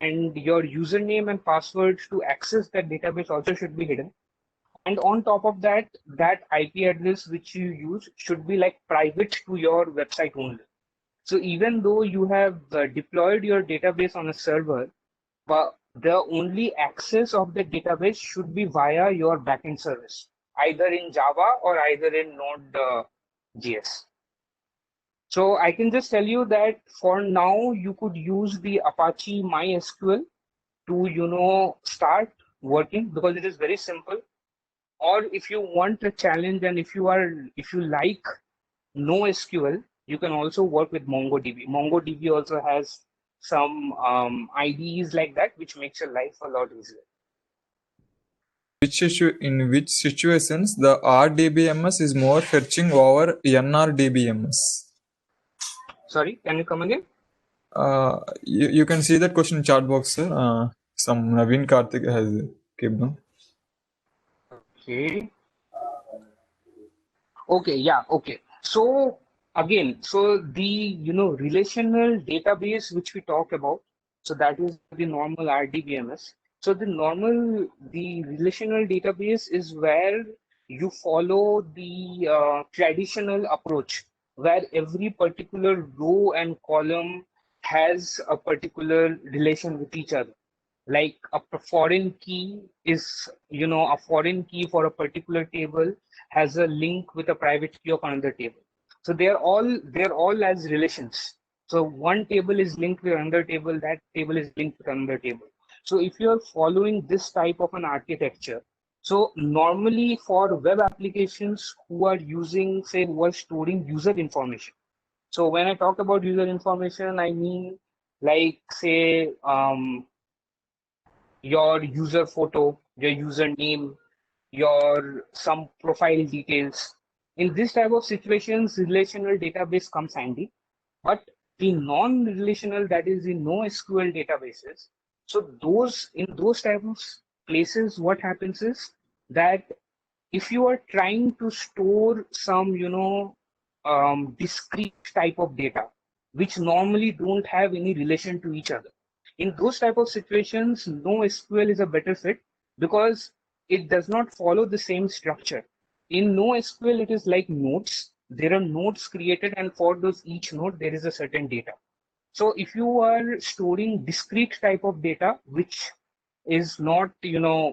And your username and password to access that database also should be hidden. And on top of that, that IP address which you use should be like private to your website only. So even though you have deployed your database on a server, but the only access of the database should be via your backend service, either in Java or either in Node.js. So I can just tell you that for now, you could use the Apache MySQL to, start working because it is very simple. Or if you want a challenge and if you like NoSQL, you can also work with MongoDB. MongoDB also has some IDEs like that, which makes your life a lot easier. In which situations the RDBMS is more fetching over NRDBMS? Sorry, can you come again? You can see that question in chat box, sir. Some Naveen Karthik has kept down. Okay. Okay, yeah, okay. So again, so the relational database which we talk about, so that is the normal RDBMS. So the relational database is where you follow the traditional approach, where every particular row and column has a particular relation with each other. Like a foreign key is, a foreign key for a particular table has a link with a private key of another table. So they're all as relations. So one table is linked with another table, that table is linked with another table. So if you're following this type of an architecture, so normally for web applications who are using, say, who are storing user information. So when I talk about user information, I mean like say your user photo, your username, your some profile details. In this type of situations, relational database comes handy. But the non-relational, that is the NoSQL databases, so those in those type of places, what happens is that if you are trying to store some, discrete type of data, which normally don't have any relation to each other, in those type of situations, NoSQL is a better fit because it does not follow the same structure. In NoSQL, it is like nodes. There are nodes created, and for those each node, there is a certain data. So if you are storing discrete type of data, which is not,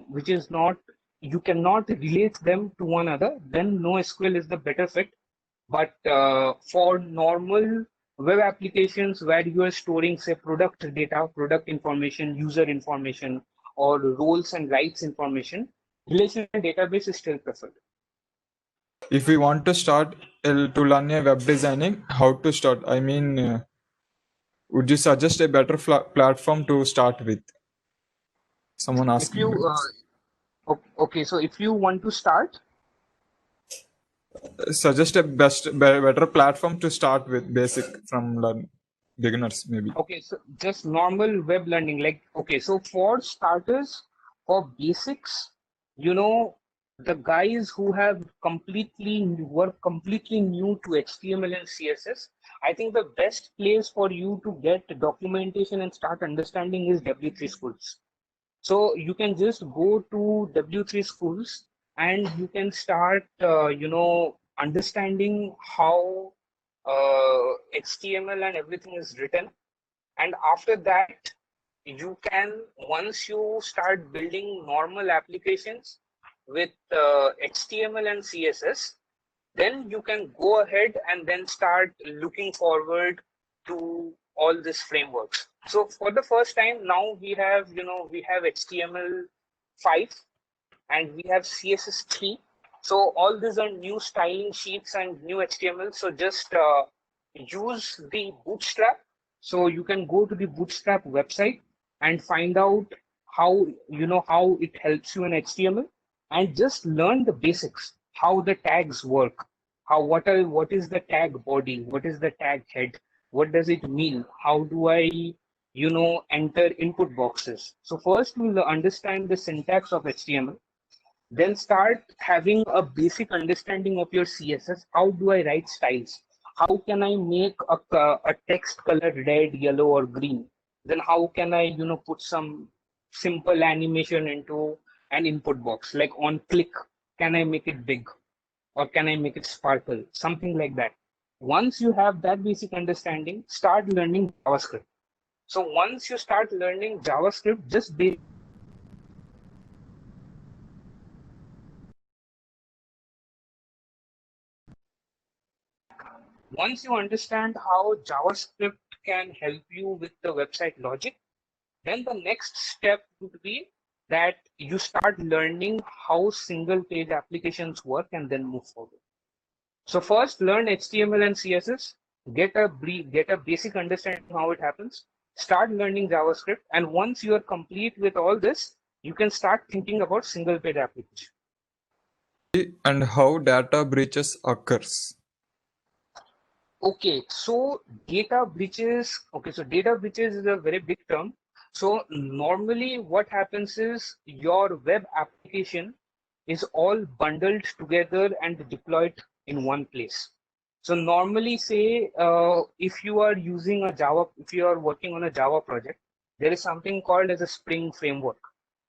which is not, you cannot relate them to one another, then NoSQL is the better fit. But for normal web applications where you are storing, say, product data, product information, user information, or roles and rights information, relational database is still preferred. If we want to start to learn a web designing, how to start? I mean, would you suggest a better platform to start with? Someone If asking. you, okay, so if you want to start, Suggest a better platform to start with, basic from learning. beginners maybe? Okay, so just normal web learning, like, okay, so for starters, for basics, you know, the guys who have were completely new to HTML and CSS, I think the best place for you to get documentation and start understanding is W3 schools. So you can just go to W3 schools and you can start, understanding how HTML and everything is written. And after that, you can, once you start building normal applications with HTML and CSS, then you can go ahead and then start looking forward to all these frameworks. So for the first time now we have HTML5 and we have CSS3. So all these are new styling sheets and new HTML. So just use the Bootstrap. So you can go to the Bootstrap website and find out how it helps you in HTML, and just learn the basics, how the tags work, what is the tag body, what is the tag head, what does it mean, how do I enter input boxes. So first we'll understand the syntax of HTML, then start having a basic understanding of your CSS. How do I write styles? How can I make a text color red, yellow, or green? Then how can I, put some simple animation into an input box? Like on click, can I make it big? Or can I make it sparkle? Something like that. Once you have that basic understanding, start learning JavaScript. So once you start learning JavaScript, just once you understand how JavaScript can help you with the website logic, then the next step would be that you start learning how single page applications work and then move forward. So first learn HTML and CSS, get a basic understanding how it happens, start learning JavaScript, and once you are complete with all this, you can start thinking about single page application. And how data breaches occurs? Okay, so data breaches. Okay, so data breaches is a very big term. So normally what happens is your web application is all bundled together and deployed in one place. So normally say if you are using a Java, if you are working on a Java project, there is something called as a Spring framework.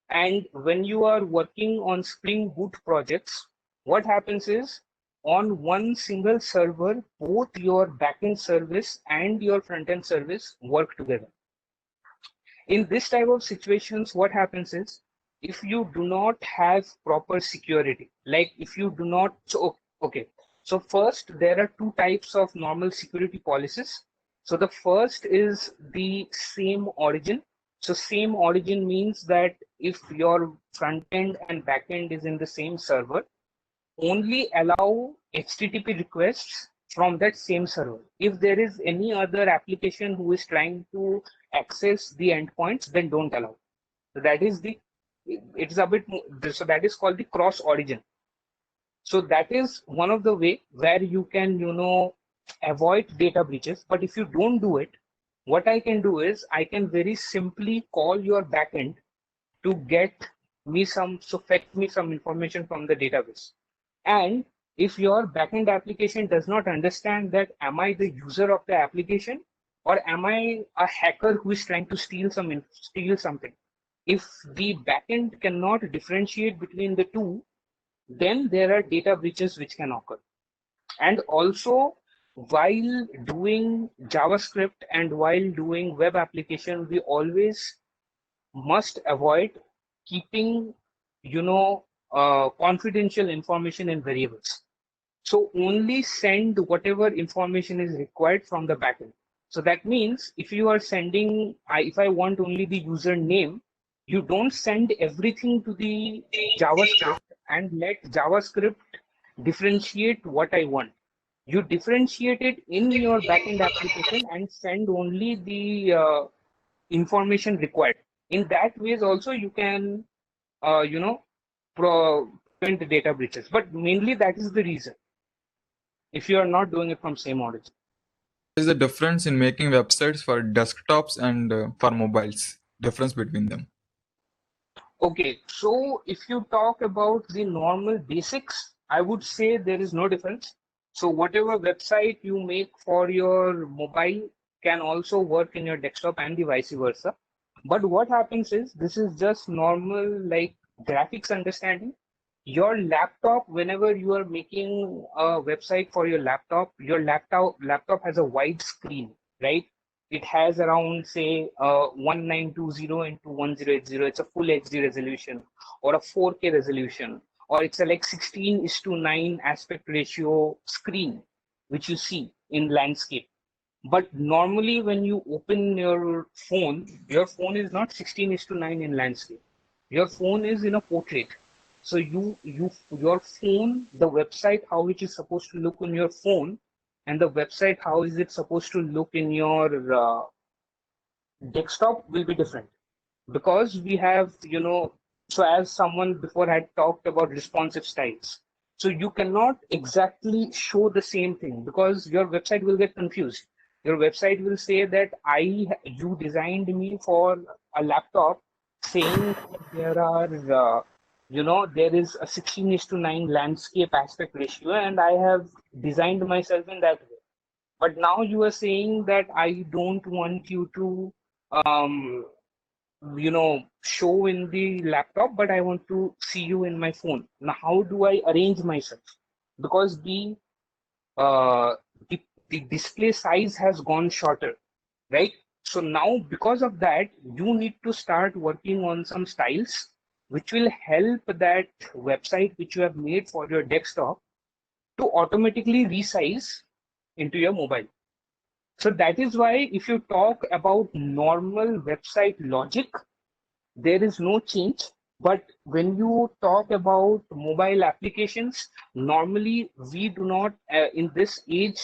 And when you are working on Spring Boot projects, what happens is on one single server, both your backend service and your front-end service work together. In this type of situations, what happens is if you do not have proper security, like if you do not, okay. So first, there are two types of normal security policies. So the first is the same origin. So same origin means that if your front end and back end is in the same server, only allow HTTP requests from that same server. If there is any other application who is trying to access the endpoints, then don't allow. So that is it's a bit, so that is called the cross origin. So that is one of the way where you can, avoid data breaches. But if you don't do it, what I can do is I can very simply call your backend to fetch me some information from the database. And if your backend application does not understand that am I the user of the application or am I a hacker who is trying to steal something, if the backend cannot differentiate between the two, then there are data breaches which can occur. And also, while doing JavaScript and while doing web application, we always must avoid keeping confidential information in variables. So only send whatever information is required from the backend. So that means if you are sending, if I want only the username, you don't send everything to the JavaScript and let JavaScript differentiate what I want. You differentiate it in your backend application and send only the information required. In that ways also you can prevent the data breaches, but mainly that is the reason if you are not doing it from same origin. Is the difference in making websites for desktops and for mobiles? Difference between them. Okay, so if you talk about the normal basics, I would say there is no difference. So whatever website you make for your mobile can also work in your desktop and the vice versa. But what happens is this is just normal like graphics understanding. Your laptop, whenever you are making a website for your laptop has a wide screen, right? It has around say 1920 into 1080. It's a full HD resolution or a 4K resolution, or it's a like 16:9 aspect ratio screen, which you see in landscape. But normally when you open your phone is not 16:9 in landscape. Your phone is in a portrait. So your phone, the website, how it is supposed to look on your phone, and the website, how is it supposed to look in your desktop will be different, because we have, so as someone before had talked about responsive styles, so you cannot exactly show the same thing because your website will get confused. Your website will say that you designed me for a laptop, saying that there is a 16:9 landscape aspect ratio, and I have designed myself in that way. But now you are saying that I don't want you to um, show in the laptop, but I want to see you in my phone. Now how do I arrange myself? Because uh, the, the display size has gone shorter, right? So now because of that, you need to start working on some styles which will help that website which you have made for your desktop to automatically resize into your mobile. So that is why if you talk about normal website logic, there is no change. But when you talk about mobile applications, normally we do not, in this age,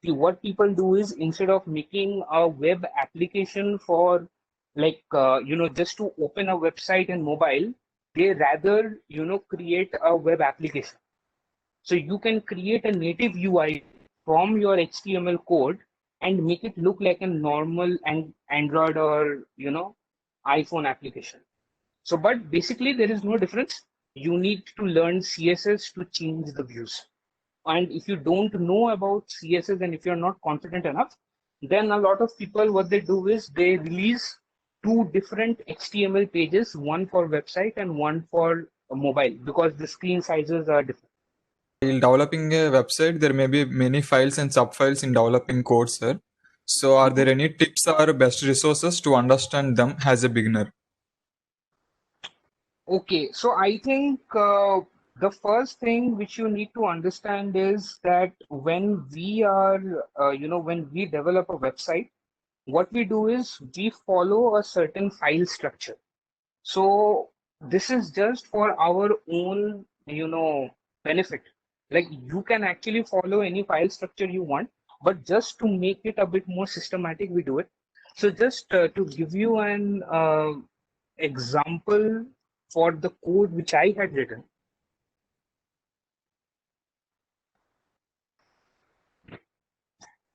what people do is instead of making a web application for like, just to open a website in mobile, they rather, create a web application. So you can create a native UI from your HTML code and make it look like a normal and Android or, iPhone application. So, but basically there is no difference. You need to learn CSS to change the views. And if you don't know about CSS and if you're not confident enough, then a lot of people, what they do is they release two different HTML pages, one for website and one for mobile, because the screen sizes are different. While developing a website, there may be many files and subfiles in developing code, sir. So, are there any tips or best resources to understand them as a beginner? Okay, so I think the first thing which you need to understand is that when we are, when we develop a website, what we do is we follow a certain file structure. So this is just for our own, benefit. Like you can actually follow any file structure you want, but just to make it a bit more systematic, we do it. So just to give you an example for the code which I had written.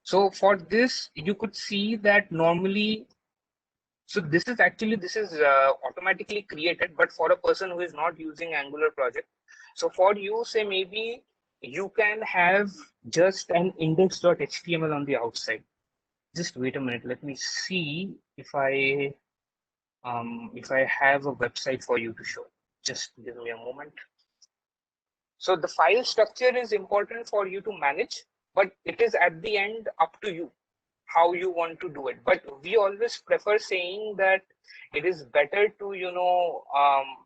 So for this, you could see that normally, so this is automatically created, but for a person who is not using Angular project. So for you, say maybe you can have just an index.html on the outside. Just wait a minute. Let me see if I have a website for you to show. Just give me a moment. So the file structure is important for you to manage, but it is at the end up to you how you want to do it. But we always prefer saying that it is better to,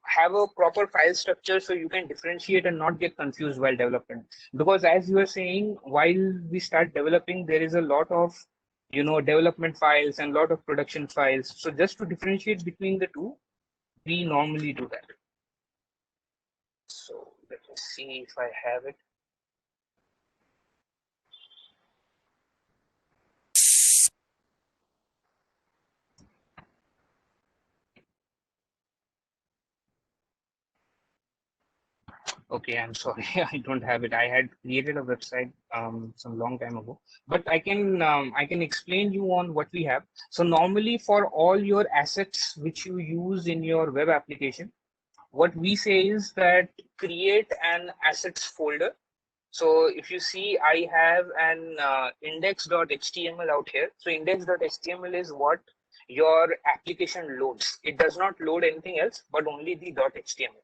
have a proper file structure so you can differentiate and not get confused while developing. Because as you are saying, while we start developing, there is a lot of, development files and a lot of production files. So just to differentiate between the two, we normally do that. So let me see if I have it. Okay, I'm sorry, I don't have it. I had created a website some long time ago, but I can explain you on what we have. So normally for all your assets which you use in your web application, what we say is that create an assets folder. So if you see, I have an index.html out here. So index.html is what your application loads. It does not load anything else, but only the .html.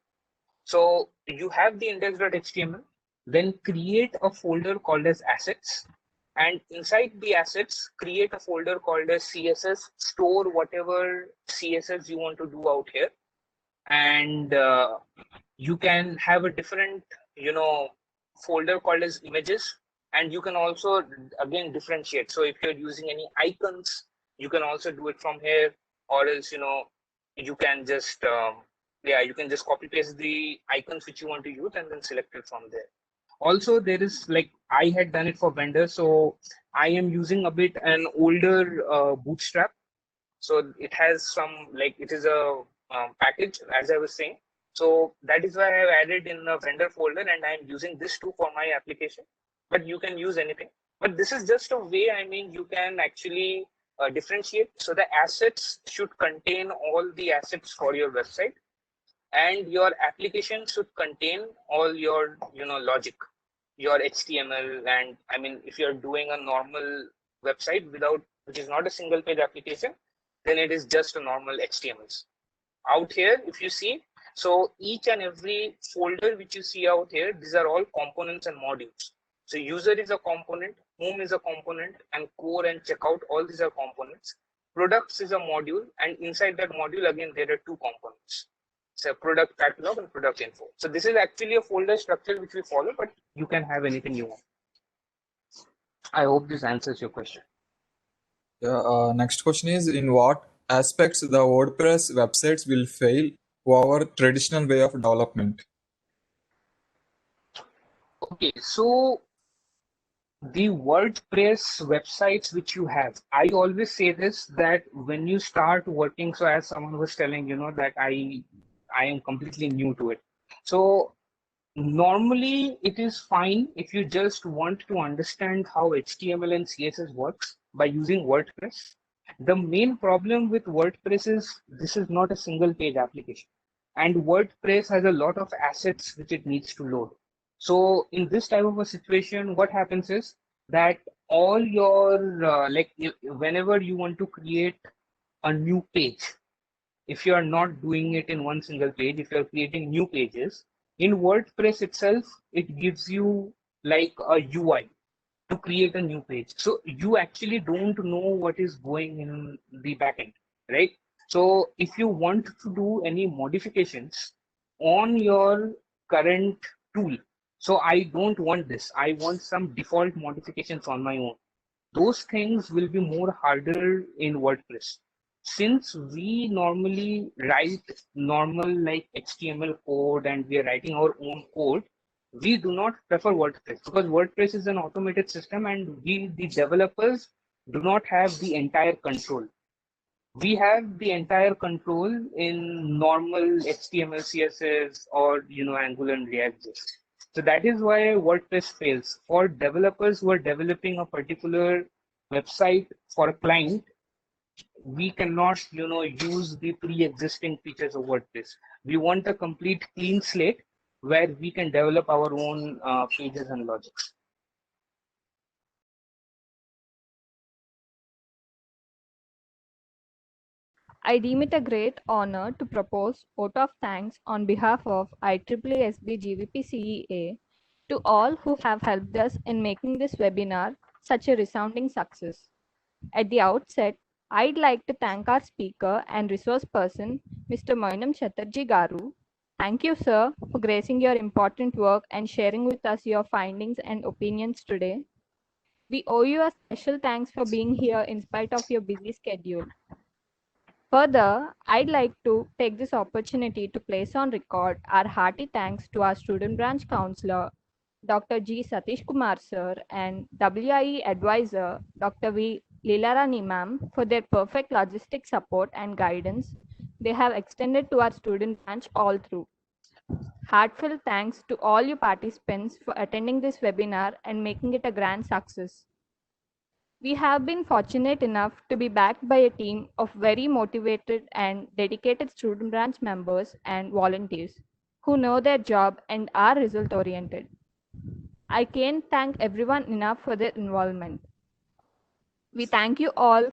So you have the index.html, then create a folder called as assets. And inside the assets, create a folder called as CSS, store whatever CSS you want to do out here. And you can have a different, folder called as images. And you can also, again, differentiate. So if you're using any icons, you can also do it from here, or else, you can just, you can just copy paste the icons which you want to use and then select it from there. Also, there is like, I had done it for vendors. So I am using a bit an older Bootstrap. So it has some, like, it is a package, as I was saying. So that is why I have added in the vendor folder, and I'm using this too for my application. But you can use anything. But this is just a way, I mean, you can actually differentiate. So the assets should contain all the assets for your website, and your application should contain all your, logic, your HTML. And I mean, if you're doing a normal website which is not a single page application, then it is just a normal HTMLs. Out here, if you see, so each and every folder which you see out here, these are all components and modules. So user is a component, home is a component, and core and checkout, all these are components. Products is a module, and inside that module, again, there are two components. So product catalog and product info. So this is actually a folder structure which we follow, but you can have anything you want. I hope this answers your question. Next question is, in what aspects the WordPress websites will fail over traditional way of development? Okay, so the WordPress websites which you have, I always say this, that when you start working, so as someone was telling, that I am completely new to it. So normally it is fine if you just want to understand how HTML and CSS works by using WordPress. The main problem with WordPress is this is not a single page application, and WordPress has a lot of assets which it needs to load. So in this type of a situation, what happens is that all your whenever you want to create a new page, if you are not doing it in one single page, if you're creating new pages in WordPress itself, it gives you like a UI to create a new page. So you actually don't know what is going in the backend, right? So if you want to do any modifications on your current tool, so I don't want this, I want some default modifications on my own. Those things will be more harder in WordPress. Since we normally write normal like HTML code and we are writing our own code, we do not prefer WordPress because WordPress is an automated system and we, the developers, do not have the entire control. We have the entire control in normal HTML, CSS, or Angular and React. So that is why WordPress fails. For developers who are developing a particular website for a client, we cannot use the pre-existing features of WordPress. We want a complete clean slate where we can develop our own pages and logics. I deem it a great honor to propose vote of thanks on behalf of IEEE SB GVPCEA to all who have helped us in making this webinar such a resounding success. At the outset, I'd like to thank our speaker and resource person, Mr. Moinam Chatterjee Garu. Thank you, sir, for gracing your important work and sharing with us your findings and opinions today. We owe you a special thanks for being here in spite of your busy schedule. Further, I'd like to take this opportunity to place on record our hearty thanks to our student branch counselor, Dr. G. Satish Kumar sir, and WIE advisor, Dr. V. Leelarani ma'am, for their perfect logistic support and guidance they have extended to our student branch all through. Heartfelt thanks to all you participants for attending this webinar and making it a grand success. We have been fortunate enough to be backed by a team of very motivated and dedicated student branch members and volunteers who know their job and are result oriented. I can't thank everyone enough for their involvement. We thank you all